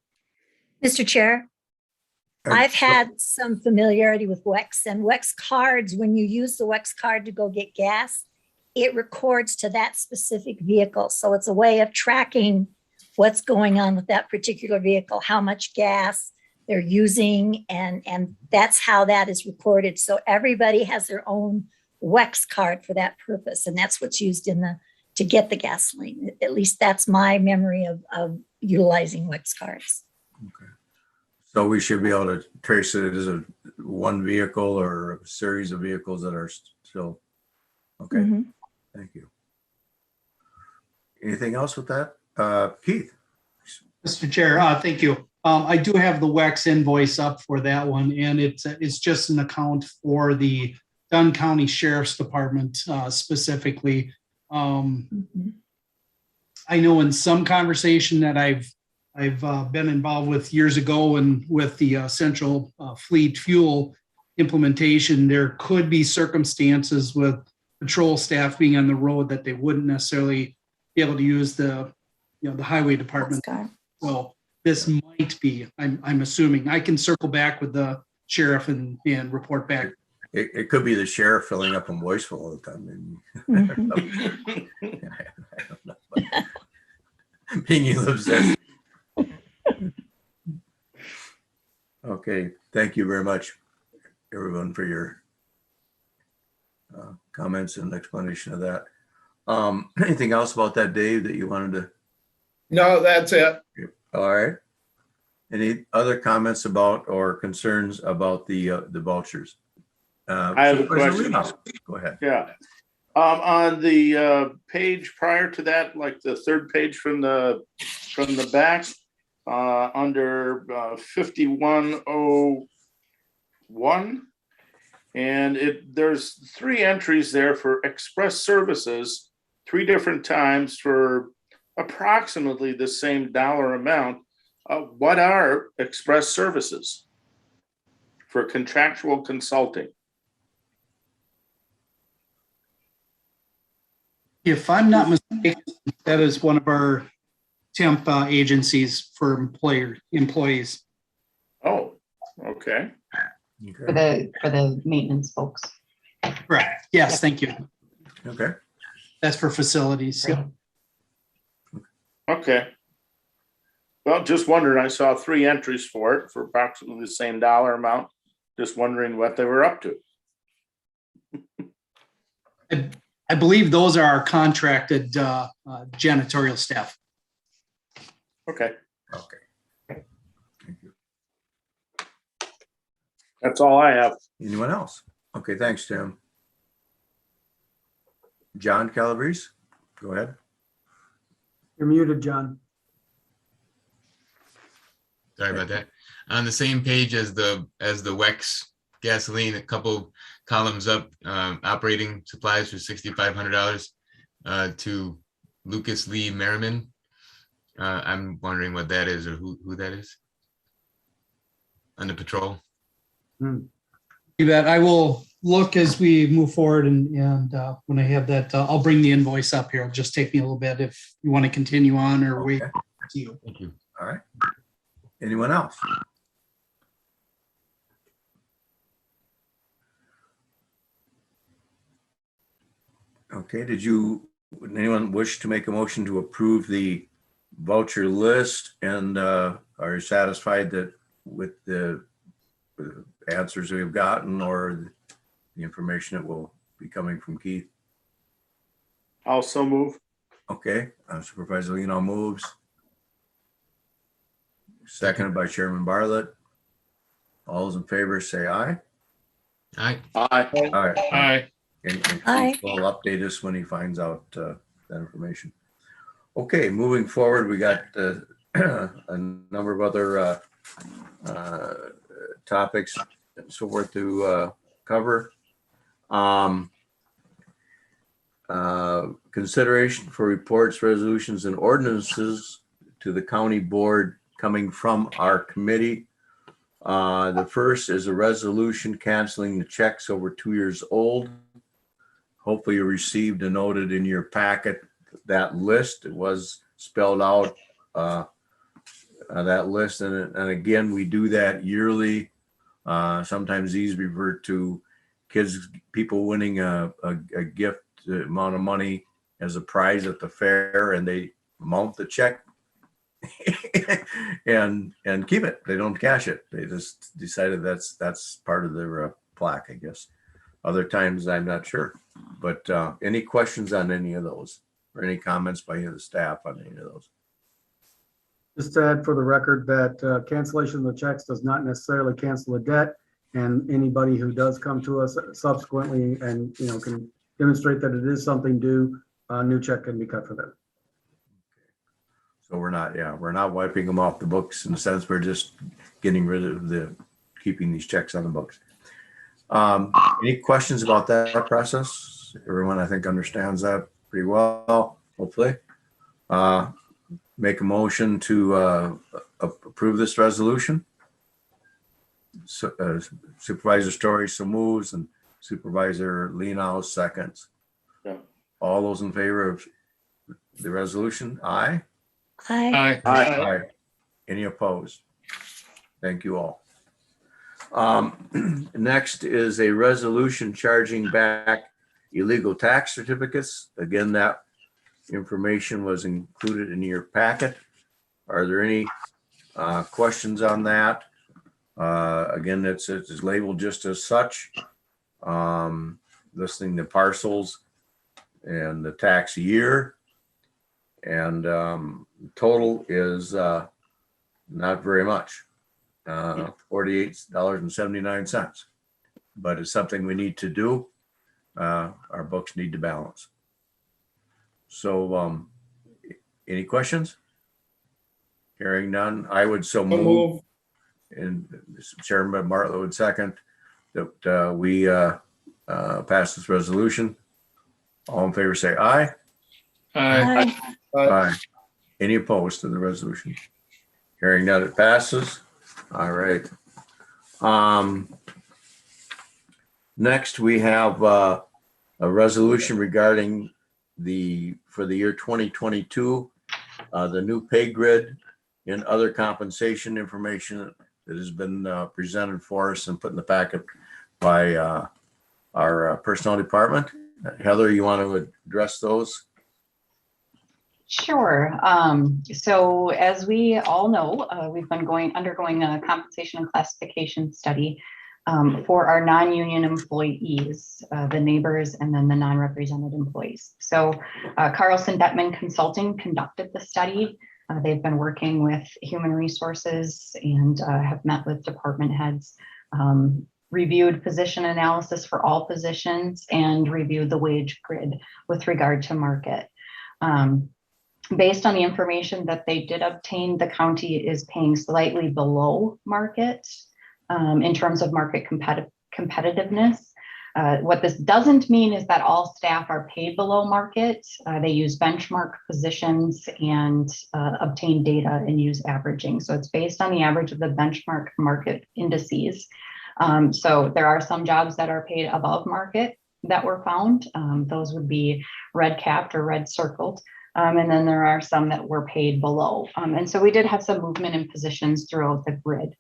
Mr. Chair, I've had some familiarity with WEX, and WEX cards, when you use the WEX card to go get gas, it records to that specific vehicle. So it's a way of tracking what's going on with that particular vehicle, how much gas they're using, and that's how that is recorded. So everybody has their own WEX card for that purpose, and that's what's used to get the gasoline. At least that's my memory of utilizing WEX cards. Okay. So we should be able to trace it as one vehicle or a series of vehicles that are still, okay. Mm-hmm. Thank you. Anything else with that? Keith? Mr. Chair, thank you. I do have the WEX invoice up for that one, and it's just an account for the Dunn County Sheriff's Department specifically. I know in some conversation that I've been involved with years ago, and with the central fleet fuel implementation, there could be circumstances with patrol staff being on the road that they wouldn't necessarily be able to use the the highway department. So this might be, I'm assuming, I can circle back with the sheriff and report back. It could be the sheriff filling up in Boyceville all the time. Mhm. Maybe. I don't know. Being he lives there. Okay, thank you very much, everyone, for your comments and explanation of that. Anything else about that, Dave, that you wanted to? No, that's it. All right. Any other comments about or concerns about the vultures? I have a Supervisor question. Lino, go ahead. Yeah. On the page prior to that, like the third page from the back, under 5101, and there's 3 entries there for express services 3 different times for approximately the same dollar amount. What are express services for contractual consulting? If I'm not mistaken, that is one of our temp agencies for employees. Oh, okay. For the maintenance folks. Correct. Yes, thank you. Okay. That's for facilities. Yep. Okay. Well, just wondering, I saw 3 entries for it for approximately the same dollar amount. Just wondering what they were up to. I believe those are our contracted janitorial staff. Okay, Okay. Thank you. that's all I have. Anyone else? Okay, thanks, Tim. John Calabrese, go ahead. You're muted, John. Sorry about that. On the same page as the WEX gasoline, a couple columns up, operating supplies for $6,500 to Lucas Lee Merriman. I'm wondering what that is or who that is on the patrol. You bet. I will look as we move forward, and when I have that, I'll bring the invoice up here. It'll just take me a little bit if you want to continue on or wait. Okay. To you. Thank you. All right. Anyone else? Okay, would anyone wish to make a motion to approve the voucher list, and are you satisfied that with the answers we've gotten or the information that will be coming from Keith? Also move. Okay, Supervisor Lino moves. Seconded by Chairman Bartlett. All those in favor say aye. Aye. Aye. All right. Aye. And Aye. Keith will update us when he finds out that information. Okay, moving forward, we got a number of other topics and so forth to cover. Consideration for reports, resolutions, and ordinances to the county board coming from our committee. The first is a resolution canceling the checks over 2 years old. Hopefully you received and noted in your packet that list. It was spelled out, that list. And again, we do that yearly. Sometimes these revert to people winning a gift amount of money as a prize at the fair, and they mount the check and keep it. They don't cash it. They just decided that's part of their plaque, I guess. Other times, I'm not sure. But any questions on any of those, or any comments by any of the staff on any of those? Just to add for the record that cancellation of the checks does not necessarily cancel a debt, and anybody who does come to us subsequently and can demonstrate that it is something due, a new check can be cut for them. So we're not wiping them off the books in the sense we're just getting rid of keeping these checks on the books. Any questions about that process? Everyone, I think, understands that pretty well, hopefully. Make a motion to approve this resolution. So, Supervisor Story so moves, and Supervisor Lino seconds. Yeah. All those in favor of the resolution, aye. Aye. Aye. Aye. Any opposed? Thank you all. Next is a resolution charging back illegal tax certificates. Again, that information was included in your packet. Are there any questions on that? Again, it's labeled just as such. Listing the parcels and the tax year. And total is not very much, $48.79. But it's something we need to do. Our books need to balance. So any questions? Hearing none, I would so move. And Chairman Bartlett would second that we pass this resolution. All in favor say aye. Aye. Aye. Any opposed to the resolution? Hearing none, it passes. All right. Next, we have a resolution regarding for the year 2022, the new pay grid and other compensation information that has been presented for us and put in the packet by our personnel department. Heather, you want to address those? Sure. So as we all know, we've been undergoing a compensation and classification study for our non-union employees, the neighbors, and then the non-represented employees. So Carlson Detman Consulting conducted the study. They've been working with human resources and have met with department heads, reviewed position analysis for all positions, and reviewed the wage grid with regard to market. Based on the information that they did obtain, the county is paying slightly below market in terms of market competitiveness. What this doesn't mean is that all staff are paid below market. They use benchmark positions and obtain data and use averaging. So it's based on the average of the benchmark market indices. So there are some jobs that are paid above market that were found. Those would be red capped or red circled. And then there are some that were paid below. And so we did have some movement in positions throughout the grid.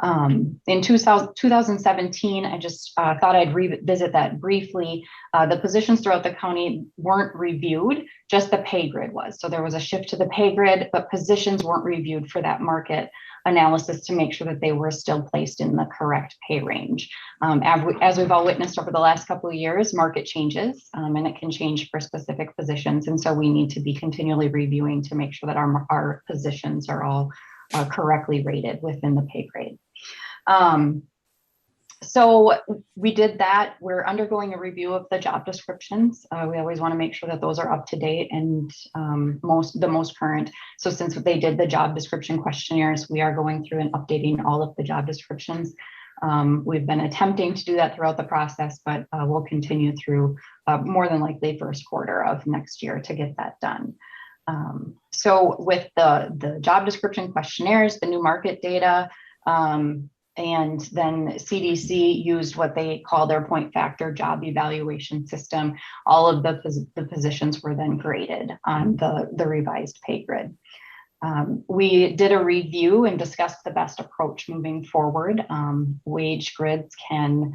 In 2017, I just thought I'd revisit that briefly. The positions throughout the county weren't reviewed, just the pay grid was. So there was a shift to the pay grid, but positions weren't reviewed for that market analysis to make sure that they were still placed in the correct pay range. As we've all witnessed over the last couple of years, market changes and it can change for specific positions. And so we need to be continually reviewing to make sure that our positions are all correctly rated within the pay grade. So we did that. We're undergoing a review of the job descriptions. We always want to make sure that those are up to date and the most current. So since they did the job description questionnaires, we are going through and updating all of the job descriptions. We've been attempting to do that throughout the process, but we'll continue through more than likely first quarter of next year to get that done. So with the job description questionnaires, the new market data, and then CDC used what they call their point factor job evaluation system. All of the positions were then graded on the revised pay grid. We did a review and discussed the best approach moving forward. Wage grids can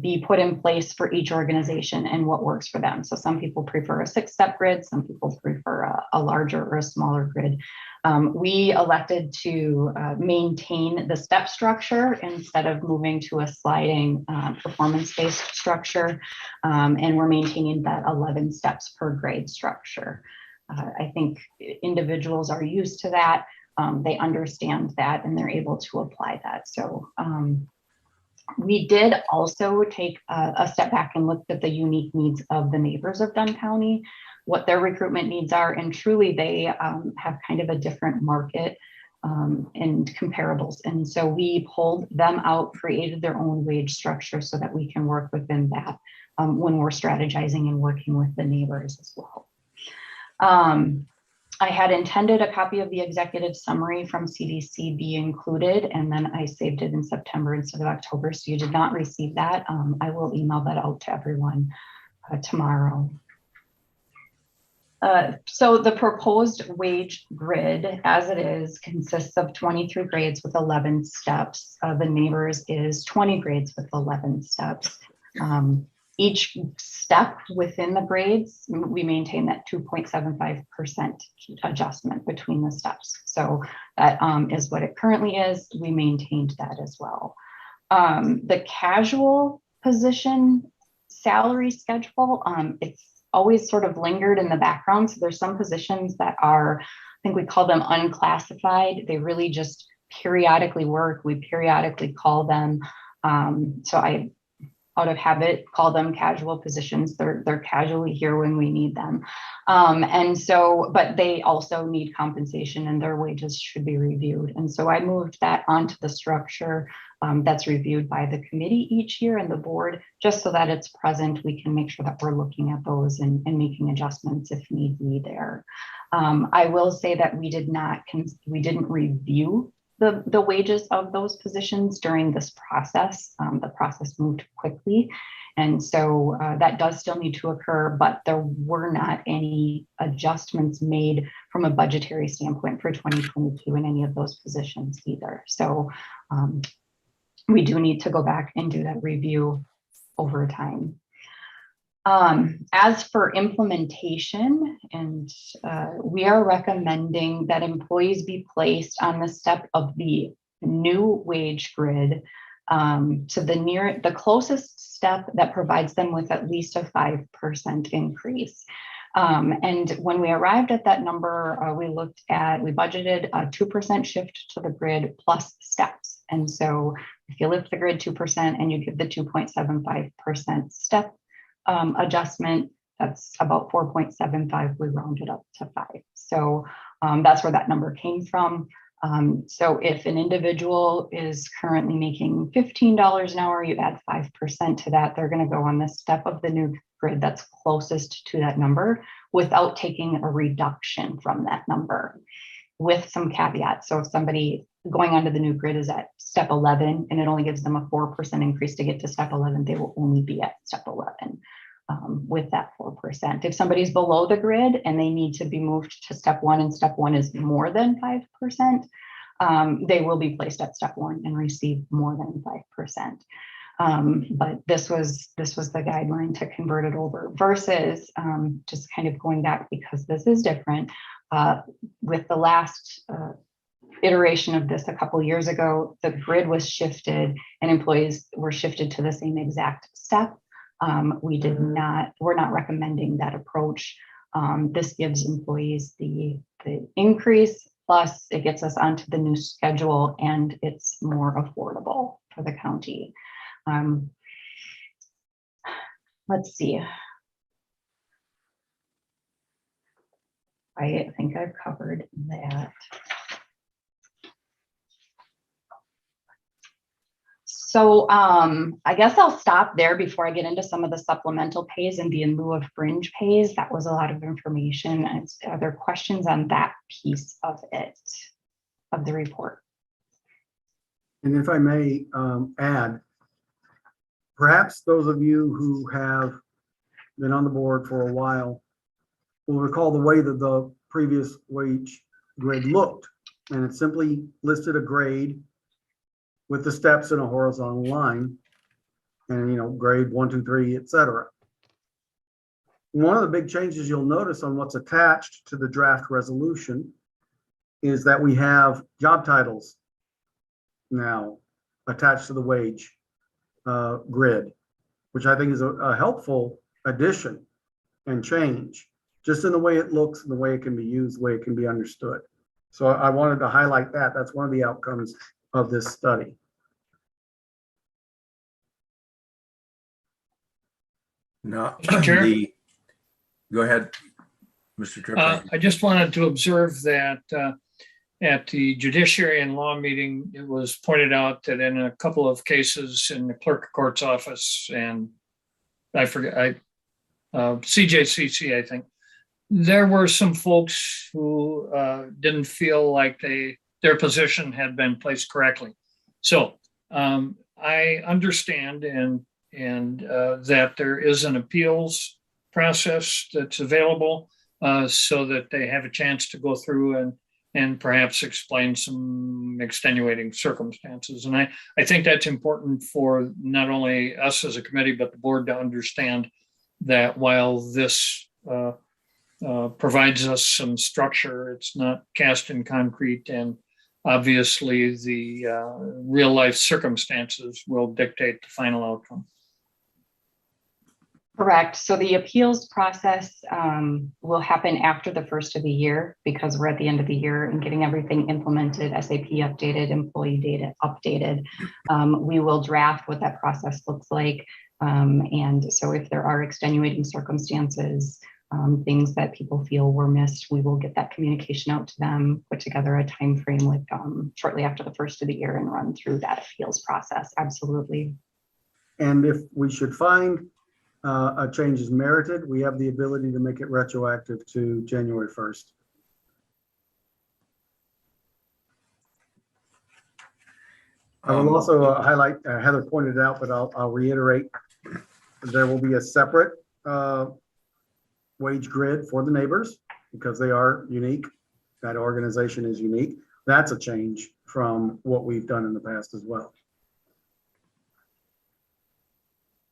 be put in place for each organization and what works for them. So some people prefer a 6-step grid, some people prefer a larger or a smaller grid. We elected to maintain the step structure instead of moving to a sliding performance-based structure. And we're maintaining that 11 steps per grade structure. I think individuals are used to that. They understand that and they're able to apply that. So we did also take a step back and looked at the unique needs of the neighbors of Dunn County, what their recruitment needs are, and truly they have kind of a different market and comparables. And so we pulled them out, created their own wage structure so that we can work within that when we're strategizing and working with the neighbors as well. I had intended a copy of the executive summary from CDC be included, and then I saved it in September instead of October. So you did not receive that. I will email that out to everyone tomorrow. So the proposed wage grid as it is consists of 23 grades with 11 steps. The neighbors is 20 grades with 11 steps. Each step within the grades, we maintain that 2.75% adjustment between the steps. So that is what it currently is. We maintained that as well. The casual position salary schedule, it's always sort of lingered in the background. So there's some positions that are, I think we call them unclassified. They really just periodically work. We periodically call them. So I, out of habit, call them casual positions. They're casually here when we need them. And so, but they also need compensation and their wages should be reviewed. And so I moved that onto the structure that's reviewed by the committee each year and the board, just so that it's present. We can make sure that we're looking at those and making adjustments if need be there. I will say that we didn't review the wages of those positions during this process. The process moved quickly. And so that does still need to occur, but there were not any adjustments made from a budgetary standpoint for 2022 in any of those positions either. So we do need to go back and do that review over time. As for implementation, and we are recommending that employees be placed on the step of the new wage grid to the closest step that provides them with at least a 5% increase. And when we arrived at that number, we budgeted a 2% shift to the grid plus steps. And so if you lift the grid 2% and you give the 2.75% step adjustment, that's about 4.75. We rounded up to 5. So that's where that number came from. So if an individual is currently making $15 an hour, you add 5% to that, they're going to go on the step of the new grid that's closest to that number without taking a reduction from that number, with some caveats. So if somebody going onto the new grid is at step 11 and it only gives them a 4% increase to get to step 11, they will only be at step 11 with that 4%. If somebody's below the grid and they need to be moved to step 1 and step 1 is more than 5%, they will be placed at step 1 and receive more than 5%. But this was the guideline to convert it over versus just kind of going back, because this is different. With the last iteration of this a couple years ago, the grid was shifted and employees were shifted to the same exact step. We're not recommending that approach. This gives employees the increase, plus it gets us onto the new schedule and it's more affordable for the county. Let's see. I think I've covered that. So I guess I'll stop there before I get into some of the supplemental pays and the in lieu of fringe pays. That was a lot of information. Are there questions on that piece of it, of the report? And if I may add, perhaps those of you who have been on the board for a while will recall the way that the previous wage grid looked. And it simply listed a grade with the steps in a horizontal line and, grade 1, 2, 3, etc. One of the big changes you'll notice on what's attached to the draft resolution is that we have job titles now attached to the wage grid, which I think is a helpful addition and change, just in the way it looks and the way it can be used, the way it can be understood. So I wanted to highlight that. That's one of the outcomes of this study. No, Chair? Go ahead, Mr. Triplett. I just wanted to observe that at the Judiciary and Law meeting, it was pointed out that in a couple of cases in the clerk of court's office, and I forget, CJCC, I think, there were some folks who didn't feel like their position had been placed correctly. So I understand and that there is an appeals process that's available. so that they have a chance to go through and perhaps explain some extenuating circumstances. And I think that's important for not only us as a committee, but the board to understand that while this provides us some structure, it's not cast in concrete, and obviously the real life circumstances will dictate the final outcome. Correct. So the appeals process will happen after the first of the year, because we're at the end of the year and getting everything implemented, SAP updated, employee data updated. We will draft what that process looks like. And so if there are extenuating circumstances, things that people feel were missed, we will get that communication out to them, put together a time frame with shortly after the first of the year and run through that appeals process. Absolutely. And if we should find a change is merited, we have the ability to make it retroactive to January 1st. I will also highlight, Heather pointed it out, but I'll reiterate, there will be a separate wage grid for the neighbors because they are unique. That organization is unique. That's a change from what we've done in the past as well.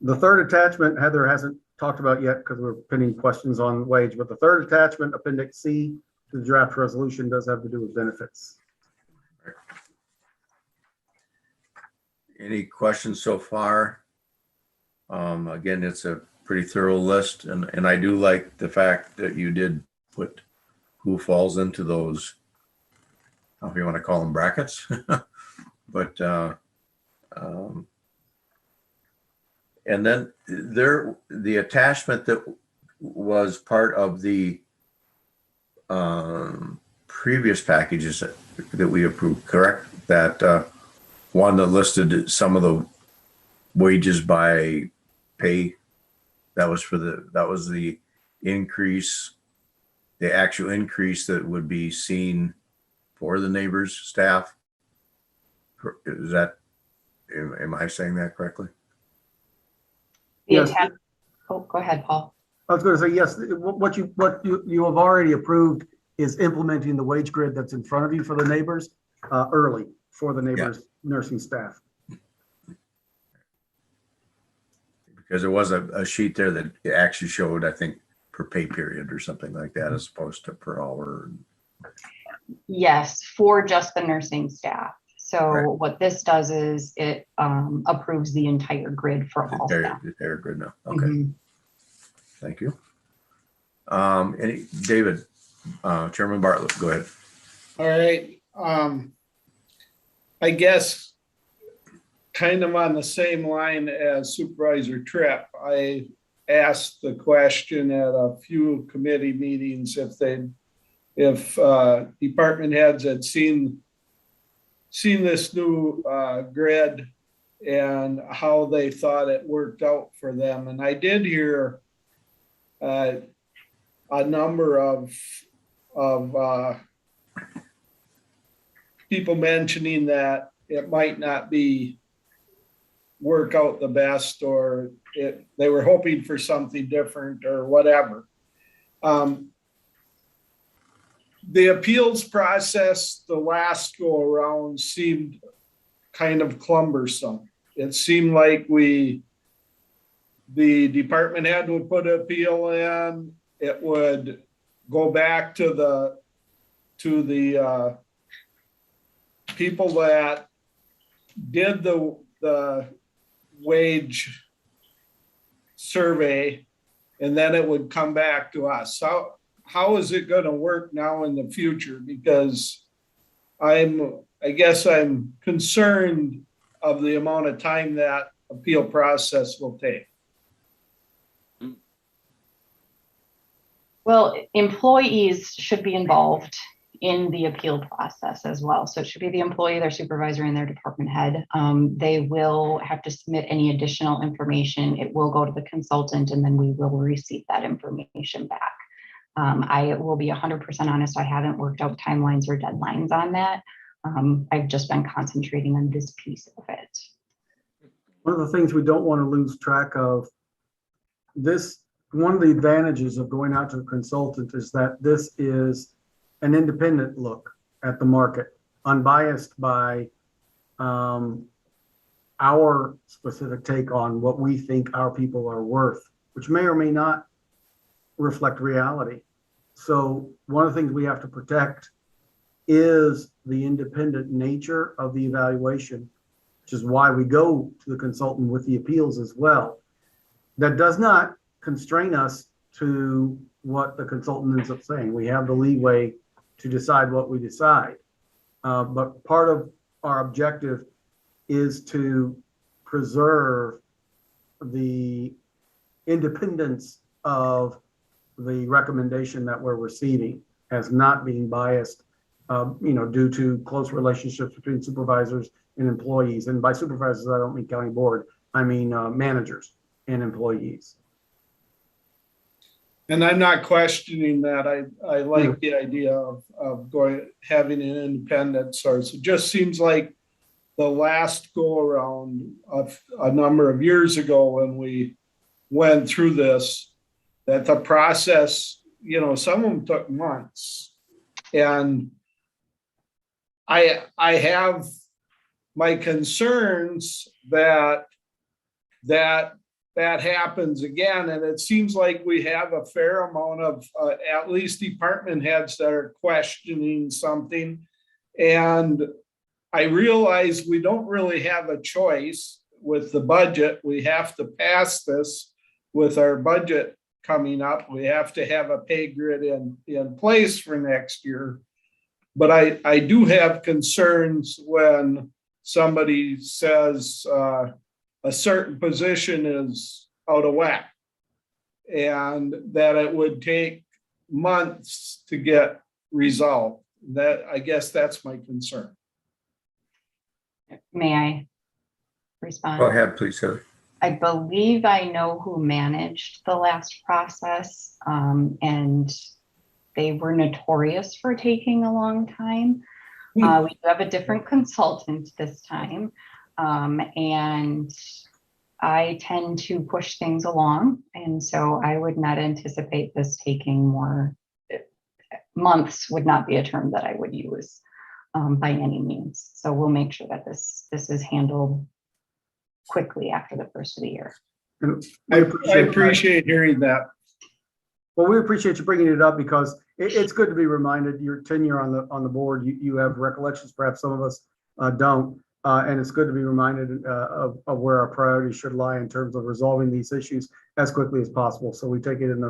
The third attachment, Heather hasn't talked about yet because we're pinning questions on wage, but the third attachment, Appendix C to the draft resolution, does have to do with benefits. Any questions so far? Again, it's a pretty thorough list, and I do like the fact that you did put who falls into those, I don't know if you want to call them brackets, but and then the attachment that was part of the previous packages that we approved, correct? That one that listed some of the wages by pay. That was the increase, the actual increase that would be seen for the neighbors' staff. Is that, am I saying that correctly? Yes. Oh, go ahead, Paul. I was going to say, yes, what you have already approved is implementing the wage grid that's in front of you for the neighbors early for the neighbors' nursing staff. Because there was a sheet there that actually showed, I think, per pay period or something like that, as opposed to per hour. Yes, for just the nursing staff. So Right. what this does is it approves the entire grid for all staff. The entire grid now. Okay, Mhm. Thank you. David, Chairman Bartlett, go ahead. All right. I guess kind of on the same line as Supervisor Tripp, I asked the question at a few committee meetings if department heads had seen this new grid and how they thought it worked out for them. And I did hear a number of people mentioning that it might not work out the best, or they were hoping for something different or whatever. The appeals process, the last go around, seemed kind of cumbersome. It seemed like the department head would put an appeal in, it would go back to the people that did the wage survey, and then it would come back to us. So how is it going to work now in the future? Because I guess I'm concerned of the amount of time that appeal process will take. Well, employees should be involved in the appeal process as well. So it should be the employee, their supervisor, and their department head. They will have to submit any additional information. It will go to the consultant, and then we will receive that information back. I will be 100% honest, I haven't worked out timelines or deadlines on that. I've just been concentrating on this piece of it. One of the things we don't want to lose track of, this one of the advantages of going out to a consultant is that this is an independent look at the market, unbiased by our specific take on what we think our people are worth, which may or may not reflect reality. So one of the things we have to protect is the independent nature of the evaluation, which is why we go to the consultant with the appeals as well. That does not constrain us to what the consultant ends up saying. We have the leeway to decide what we decide. But part of our objective is to preserve the independence of the recommendation that we're receiving as not being biased, due to close relationships between supervisors and employees. And by supervisors, I don't mean county board, I mean managers and employees. And I'm not questioning that. I like the idea of having an independent source. It just seems like the last go around of a number of years ago when we went through this, that the process, some of them took months. And I have my concerns that happens again. And it seems like we have a fair amount of at least department heads that are questioning something. And I realize we don't really have a choice with the budget. We have to pass this with our budget coming up. We have to have a pay grid in place for next year. But I do have concerns when somebody says a certain position is out of whack and that it would take months to get resolved. I guess that's my concern. May I respond? Go ahead, please, Heather. I believe I know who managed the last process, and they were notorious for taking a long time. We do have a different consultant this time, and I tend to push things along, and so I would not anticipate this taking more. Months would not be a term that I would use by any means. So we'll make sure that this is handled quickly after the first of the year. And I appreciate hearing that. Well, we appreciate you bringing it up because it's good to be reminded. Your tenure on the board, you have recollections, perhaps some of us don't, and it's good to be reminded of where our priorities should lie in terms of resolving these issues as quickly as possible. So we take it in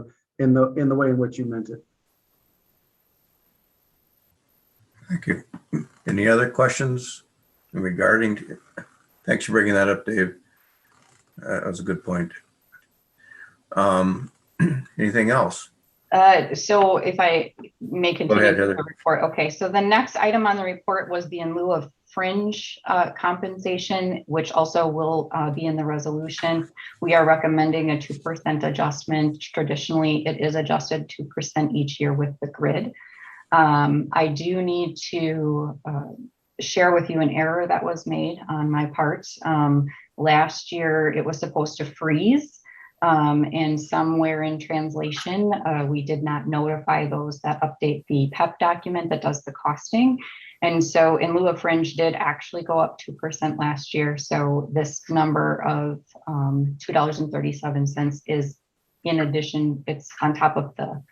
the way in which you meant it. Thank you. Any other questions regarding? Thanks for bringing that up, Dave. That was a good point. Anything else? So if I may continue Go ahead, the Heather. report. Okay, so the next item on the report was the in lieu of fringe compensation, which also will be in the resolution. We are recommending a 2% adjustment. Traditionally, it is adjusted 2% each year with the grid. I do need to share with you an error that was made on my part. Last year, it was supposed to freeze. And somewhere in translation, we did not notify those that update the PEP document that does the costing. And so in lieu of fringe did actually go up 2% last year. So this number of $2.37 is in addition, it's on top of the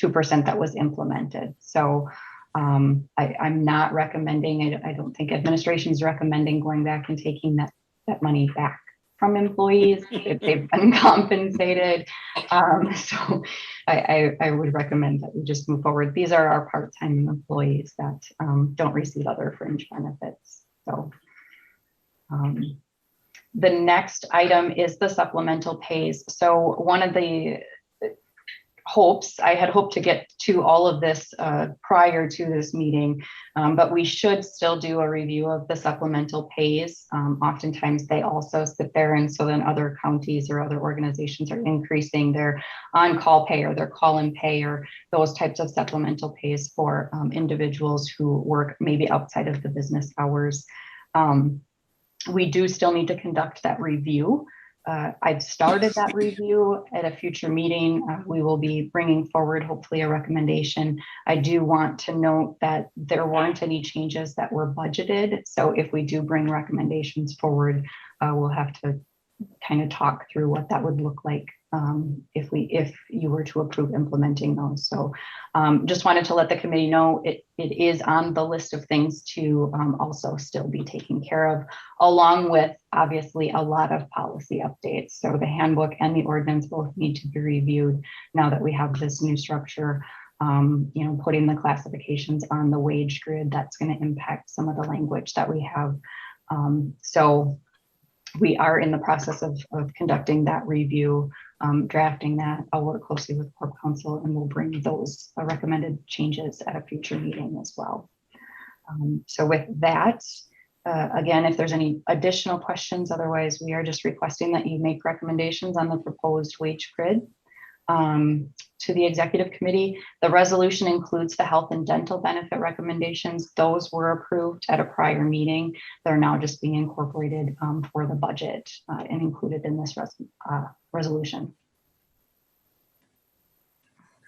2% that was implemented. So I'm not recommending, I don't think administration is recommending going back and taking that money back from employees if they've been compensated. So I would recommend that we just move forward. These are our part-time employees that don't receive other fringe benefits. So the next item is the supplemental pays. So one of the I had hoped to get to all of this prior to this meeting, but we should still do a review of the supplemental pays. Oftentimes they also sit there, and so then other counties or other organizations are increasing their on-call pay or their call-in pay or those types of supplemental pays for individuals who work maybe outside of the business hours. We do still need to conduct that review I've started that review. At a future meeting, we will be bringing forward hopefully a recommendation. I do want to note that there weren't any changes that were budgeted. So if we do bring recommendations forward, we'll have to kind of talk through what that would look like if you were to approve implementing those. So just wanted to let the committee know it is on the list of things to also still be taken care of, along with obviously a lot of policy updates. So the handbook and the ordinance both need to be reviewed now that we have this new structure. Putting the classifications on the wage grid, that's going to impact some of the language that we have. So we are in the process of conducting that review, drafting that. I'll work closely with Corp Counsel and we'll bring those recommended changes at a future meeting as well. So with that, again, if there's any additional questions, otherwise we are just requesting that you make recommendations on the proposed wage grid to the executive committee. The resolution includes the health and dental benefit recommendations. Those were approved at a prior meeting. They're now just being incorporated for the budget and included in this resolution.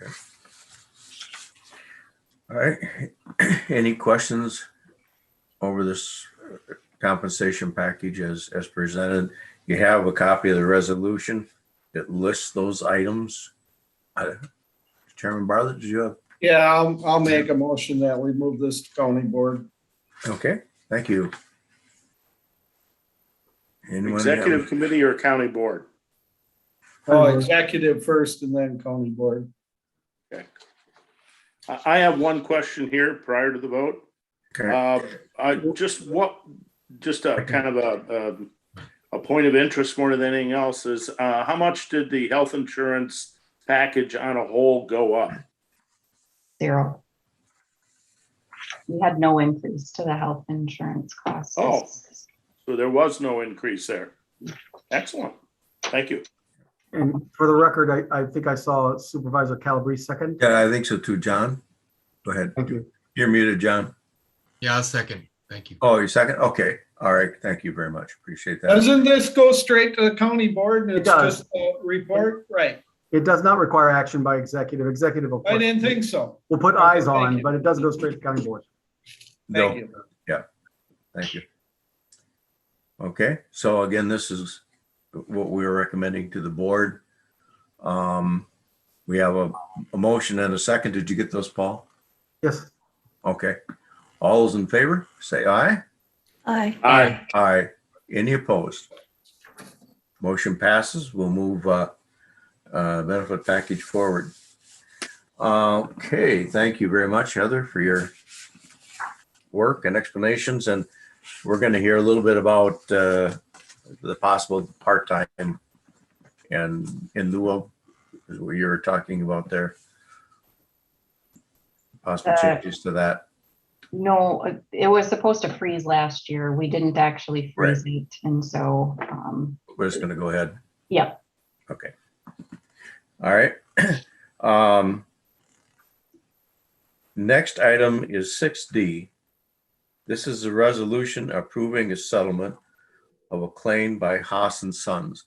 Okay. All right. Any questions over this compensation package as presented? You have a copy of the resolution. It lists those items. Chairman Bartlett, did you have? Yeah, I'll make a motion that we move this to county board. Okay, thank you. Anyone Executive have- committee or county board? Oh, executive first and then county board. Okay. I have one question here prior to the vote. Okay. Just a kind of a point of interest more than anything else is how much did the health insurance package on a whole go up? 0. We had no increase to the health insurance costs. Oh, so there was no increase there. Excellent. Thank you. And for the record, I think I saw Supervisor Calabrese second. Yeah, I think so too, John. Go ahead. Thank you. You're muted, John. Yeah, I'll second. Thank you. Oh, you're second? Okay. All right. Thank you very much. Appreciate that. Doesn't this go straight to the county board and It it's does. just a report? Right. It does not require action by executive. Executive, of I course, didn't think so. we'll put eyes Thank on, you. but it does go straight to county board. Thank No. you. Yeah. Thank you. Okay. So again, this is what we are recommending to the board. We have a motion and a second. Did you get those, Paul? Yes. Okay. All those in favor, say aye. Aye. Aye. Aye. Any opposed? Motion passes. We'll move benefit package forward. Okay, thank you very much, Heather, for your work and explanations. And we're going to hear a little bit about the possible part-time and in lieu of what you were talking about there. Possible changes to that. No, it was supposed to freeze last year. We didn't actually freeze it. And so, We're just going to go ahead. yeah. Okay. All right. Next item is 6D. This is a resolution approving a settlement of a claim by Haas and Sons.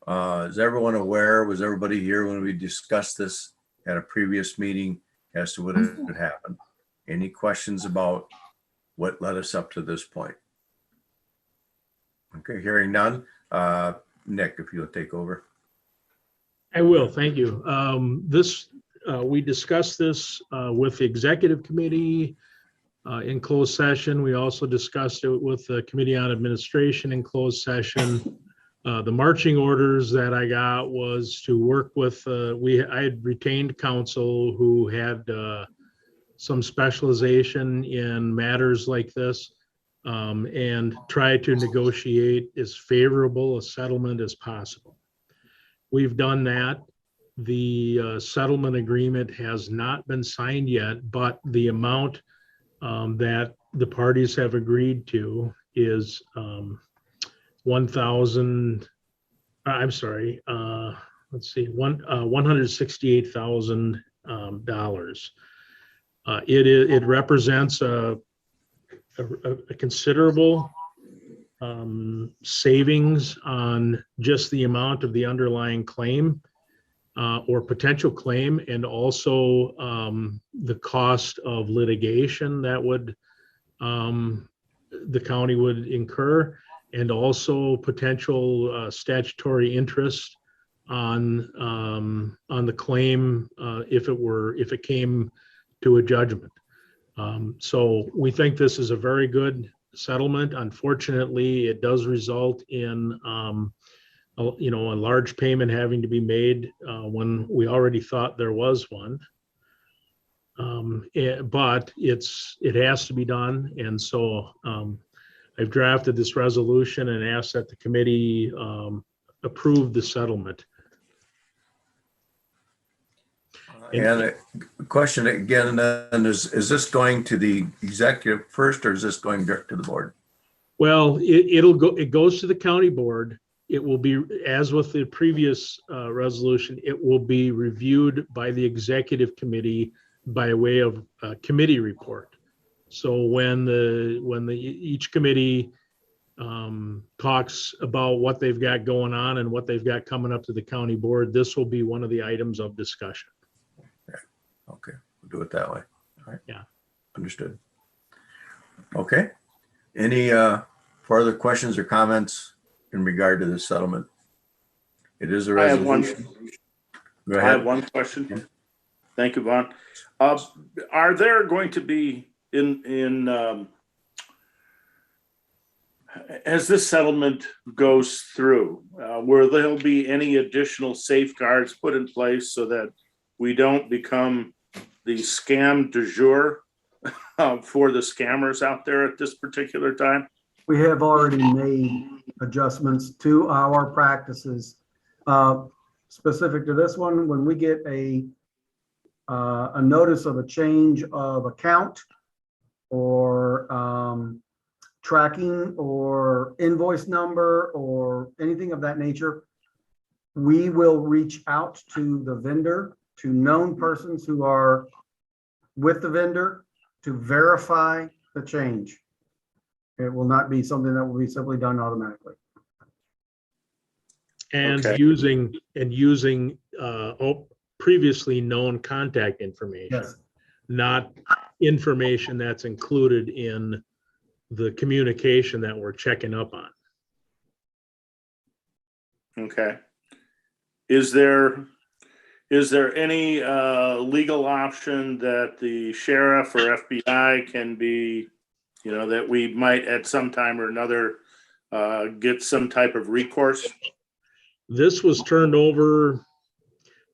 Is everyone aware? Was everybody here when we discussed this at a previous meeting as to what had happened? Any questions about what led us up to this point? Okay, hearing none. Nick, if you'll take over. I will, thank you. We discussed this with the executive committee in closed session. We also discussed it with the Committee on Administration in closed session. The marching orders that I got was to work with, I had retained counsel who had some specialization in matters like this and try to negotiate as favorable a settlement as possible. We've done that. The settlement agreement has not been signed yet, but the amount that the parties have agreed to is $168,000. It represents a considerable savings on just the amount of the underlying claim or potential claim, and also the cost of litigation that would the county would incur, and also potential statutory interest on the claim if it came to a judgment. So we think this is a very good settlement. Unfortunately, it does result in a large payment having to be made when we already thought there was one. But it has to be done, and so I've drafted this resolution and asked that the committee approve the settlement. And a question again, then, is this going to the executive first, or is this going direct to the board? Well, it goes to the county board. It will be, as with the previous resolution, it will be reviewed by the executive committee by way of a committee report. So when each committee talks about what they've got going on and what they've got coming up to the county board, this will be one of the items of discussion. Okay, we'll do it that way. All right. Yeah. Understood. Okay. Any further questions or comments in regard to this settlement? It is a resolution. Go I ahead. have one question. Thank you, Vaughn. Are there going to be as this settlement goes through, will there be any additional safeguards put in place so that we don't become the scam du jour for the scammers out there at this particular time? We have already made adjustments to our practices. Specific to this one, when we get a notice of a change of account or tracking or invoice number or anything of that nature, we will reach out to the vendor, to known persons who are with the vendor, to verify the change. It will not be something that will be simply done automatically. And Okay. using previously known contact information. Yes. Not information that's included in the communication that we're checking up on. Okay. Is there any legal option that the sheriff or FBI can be, that we might at some time or another get some type of recourse? This was turned over,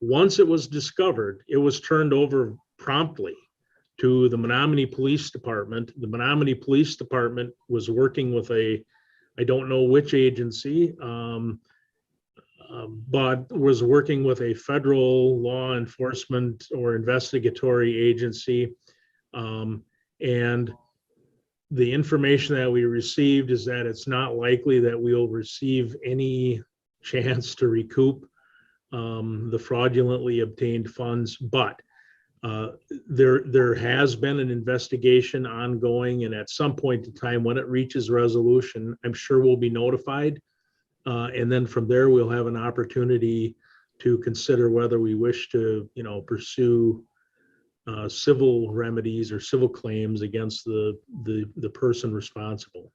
once it was discovered, it was turned over promptly to the Menominee Police Department. The Menominee Police Department was working with I don't know which agency, but was working with a federal law enforcement or investigatory agency. And the information that we received is that it's not likely that we'll receive any chance to recoup the fraudulently obtained funds, but there has been an investigation ongoing, and at some point in time when it reaches resolution, I'm sure we'll be notified. And then from there, we'll have an opportunity to consider whether we wish to, pursue civil remedies or civil claims against the person responsible.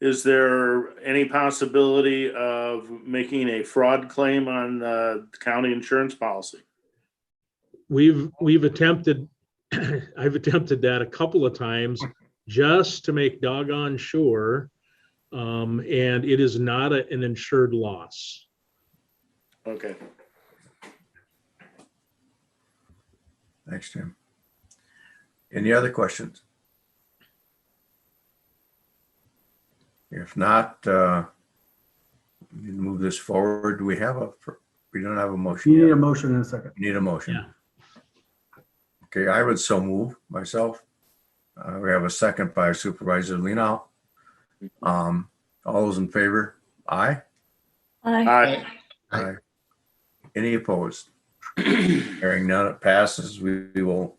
Is there any possibility of making a fraud claim on the county insurance policy? We've attempted, I've attempted that a couple of times just to make doggone sure. And it is not an insured loss. Okay. Thanks, Tim. Any other questions? If not, we can move this forward. Do we don't have a motion You need yet. a motion in a second. Need a motion. Yeah. Okay, I would so move myself. We have a second by Supervisor Leno. All those in favor? Aye. Aye. Aye. Any opposed? Hearing none, it passes. We will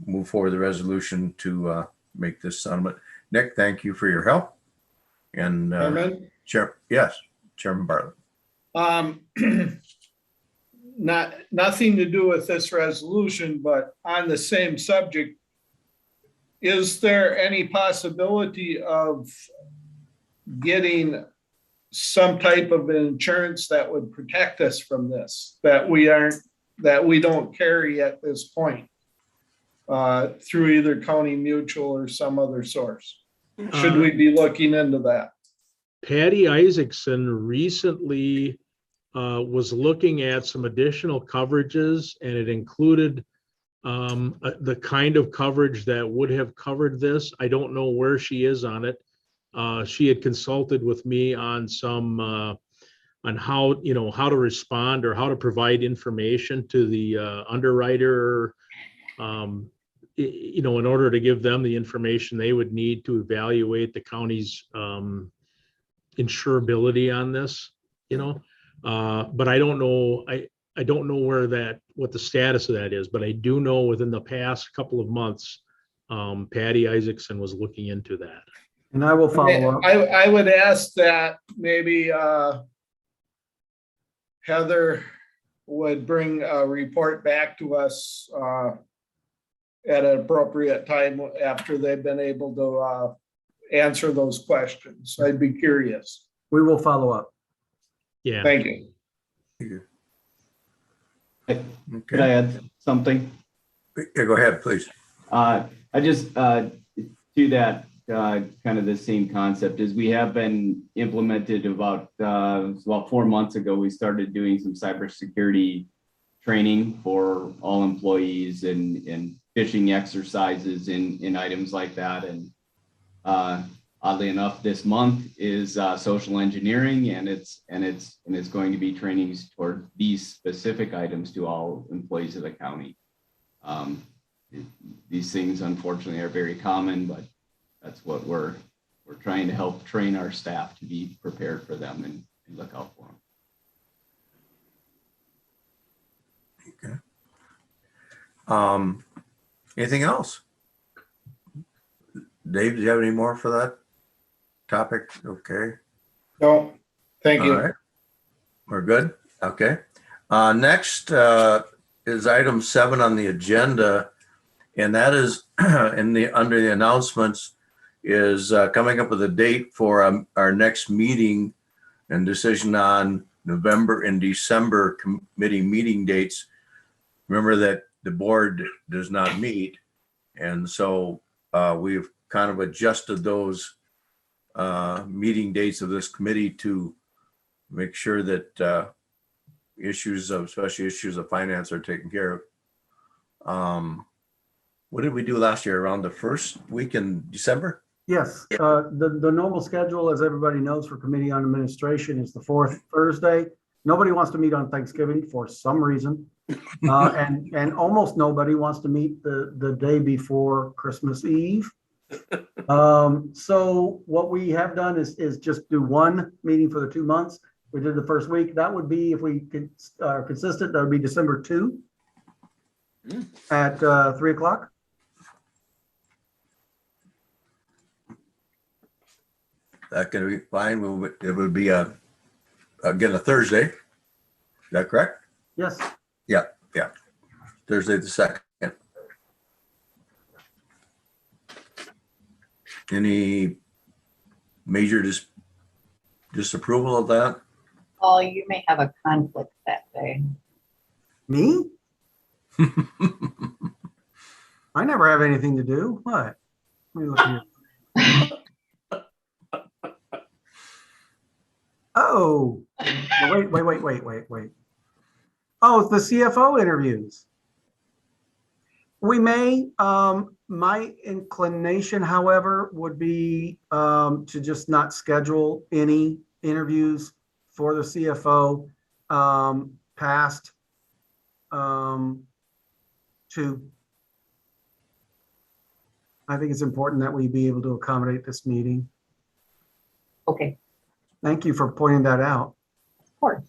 move forward the resolution to make this settlement. Nick, thank you for your help. And Chairman? Yes, Chairman Bartlett. Nothing to do with this resolution, but on the same subject, is there any possibility of getting some type of insurance that would protect us from this, that we don't carry at this point, through either county mutual or some other source? Should we be looking into that? Patty Isaacson recently was looking at some additional coverages, and it included the kind of coverage that would have covered this. I don't know where she is on it. She had consulted with me on some on how to respond or how to provide information to the underwriter, in order to give them the information they would need to evaluate the county's insurability on this. But I don't know. I don't know what the status of that is, but I do know within the past couple of months, Patty Isaacson was looking into that. And I will follow up. I would ask that maybe Heather would bring a report back to us at an appropriate time after they've been able to answer those questions. I'd be curious. We will follow up. Yeah. Thank you. Could I add something? Yeah, go ahead, please. I just, to that kind of the same concept is we have been implemented about 4 months ago. We started doing some cybersecurity training for all employees and phishing exercises in items like that. And oddly enough, this month is social engineering, and it's going to be trainings toward these specific items to all employees of the county. These things unfortunately are very common, but that's what we're trying to help train our staff to be prepared for them and look out for them. Okay. Anything else? Dave, do you have any more for that topic? Okay. No, thank you. All right. We're good. Okay. Next is item 7 on the agenda, and that is under the announcements is coming up with a date for our next meeting and decision on November and December committee meeting dates. Remember that the board does not meet, and so we've kind of adjusted those meeting dates of this committee to make sure that especially issues of finance are taken care of. What did we do last year? Around the first week in December? Yes, the normal schedule, as everybody knows, for Committee on Administration is the 4th Thursday. Nobody wants to meet on Thanksgiving for some reason. And almost nobody wants to meet the day before Christmas Eve. So what we have done is just do one meeting for the 2 months. We did the first week. That would be, if we are consistent, that would be December 2 at 3 o'clock. That can be fine. It would be again a Thursday. Is that correct? Yes. Yeah. Thursday the 2nd. Any major disapproval of that? Oh, you may have a conflict that day. Me? I never have anything to do. What? Let me look here. Oh, wait. Oh, it's the CFO interviews. We may, my inclination, however, would be to just not schedule any interviews for the CFO past 2. I think it's important that we be able to accommodate this meeting. Okay, Thank you for pointing that out. of course.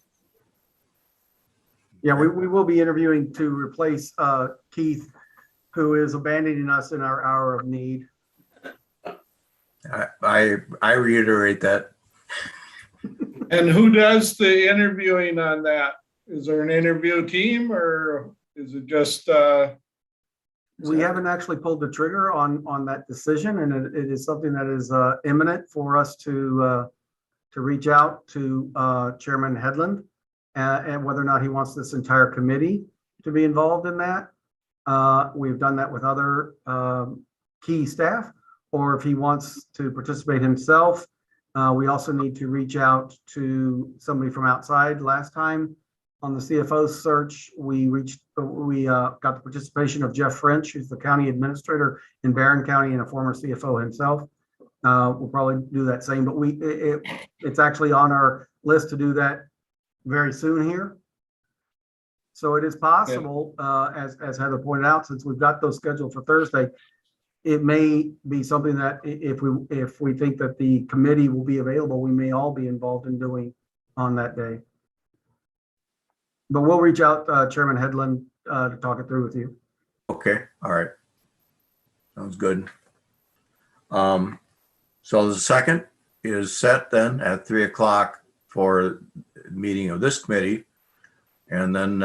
Yeah, we will be interviewing to replace Keith, who is abandoning us in our hour of need. I reiterate that. And who does the interviewing on that? Is there an interview team or is it just, We haven't actually pulled the trigger on that decision, and it is something that is imminent for us to reach out to Chairman Headland and whether or not he wants this entire committee to be involved in that. We've done that with other key staff, or if he wants to participate himself. We also need to reach out to somebody from outside. Last time on the CFO search, we got the participation of Jeff French, who's the county administrator in Barron County and a former CFO himself. We'll probably do that same, but it's actually on our list to do that very soon here. So it is possible, as Heather pointed out, since we've got those scheduled for Thursday, it may be something that if we think that the committee will be available, we may all be involved in doing on that day. But we'll reach out, Chairman Headland, to talk it through with you. Okay, all right. Sounds good. So the second is set then at 3 o'clock for the meeting of this committee. And then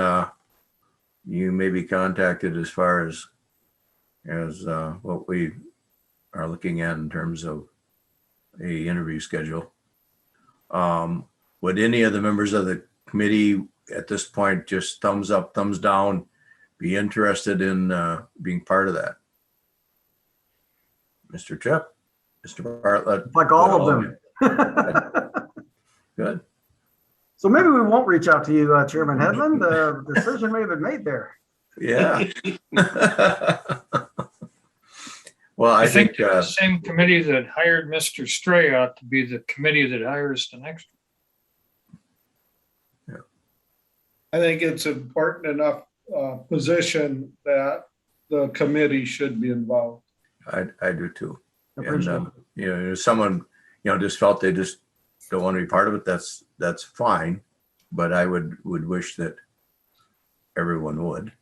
you may be contacted as far as what we are looking at in terms of a interview schedule. Would any of the members of the committee at this point, just thumbs up, thumbs down, be interested in being part of that? Mr. Chip, Mr. Bartlett? Like all of them. Good. So maybe we won't reach out to you, Chairman Headland. The decision may have been made there. Yeah. Well, I think the same committee that hired Mr. Stray ought to be the committee that hires the next. I think it's important enough position that the committee should be involved. I do too. Appreciate And if someone just felt they just don't want to be part of it, that's fine. But I would wish that everyone would,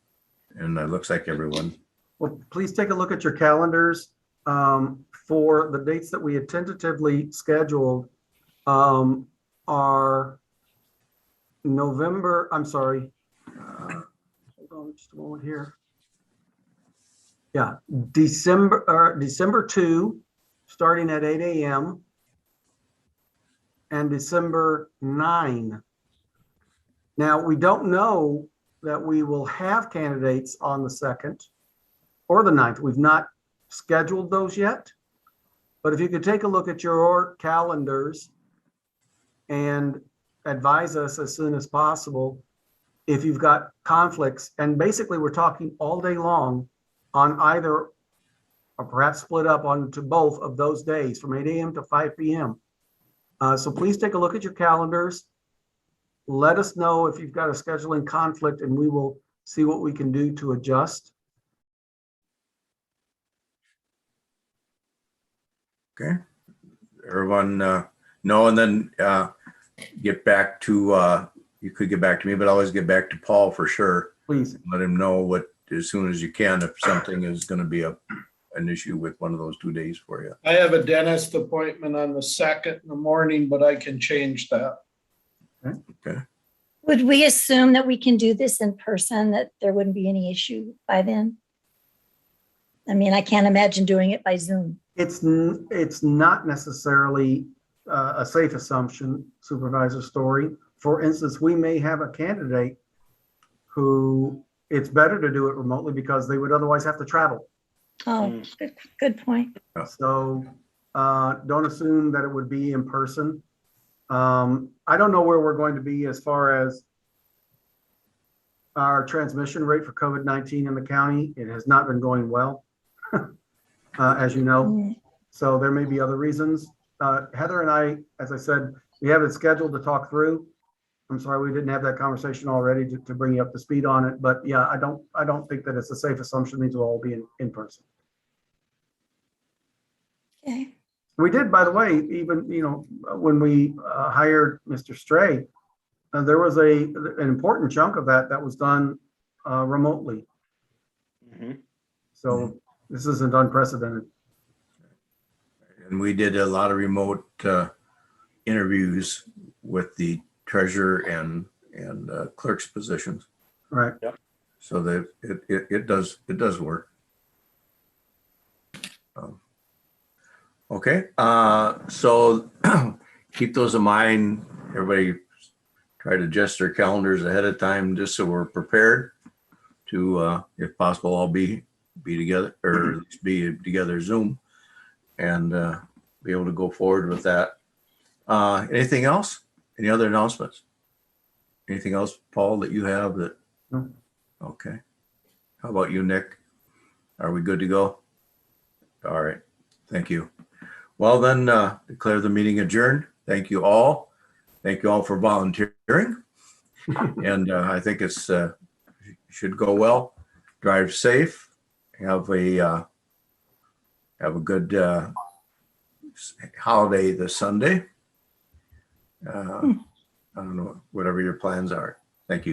and it looks like everyone. Well, please take a look at your calendars for the dates that we had tentatively scheduled are November, I'm sorry. Hold on just a moment here. Yeah, December 2, starting at 8 a.m. and December 9. Now, we don't know that we will have candidates on the 2nd or the 9th. We've not scheduled those yet. But if you could take a look at your calendars and advise us as soon as possible if you've got conflicts. And basically, we're talking all day long on either, or perhaps split up onto both of those days from 8 a.m. to 5 p.m. So please take a look at your calendars. Let us know if you've got a scheduling conflict, and we will see what we can do to adjust. Okay. Everyone know, and then get back to, you could get back to me, but always get back to Paul for sure. Please. Let him know as soon as you can, if something is going to be an issue with one of those 2 days for you. I have a dentist appointment on the 2nd in the morning, but I can change that. Okay. Would we assume that we can do this in person, that there wouldn't be any issue by then? I mean, I can't imagine doing it by Zoom. It's not necessarily a safe assumption, Supervisor Story. For instance, we may have a candidate who it's better to do it remotely because they would otherwise have to travel. Oh, good point. So don't assume that it would be in person. I don't know where we're going to be as far as our transmission rate for COVID-19 in the county. It has not been going well, as you know. So there may be other reasons. Heather and I, as I said, we have it scheduled to talk through. I'm sorry we didn't have that conversation already to bring you up to speed on it. But yeah, I don't think that it's a safe assumption these will all be in person. Okay. We did, by the way, even when we hired Mr. Stray, there was an important chunk of that was done remotely. Mhm. So this isn't unprecedented. And we did a lot of remote interviews with the treasurer and clerk's positions. Right. So that it does work. Okay, so keep those in mind. Everybody try to adjust their calendars ahead of time, just so we're prepared to, if possible, all be together, or at least be together Zoom, and be able to go forward with that. Anything else? Any other announcements? Anything else, Paul, that you have that? No. Okay. How about you, Nick? Are we good to go? All right. Thank you. Well, then declare the meeting adjourned. Thank you all. Thank you all for volunteering. And I think it's should go well. Drive safe. Have a good holiday this Sunday. I don't know, whatever your plans are. Thank you.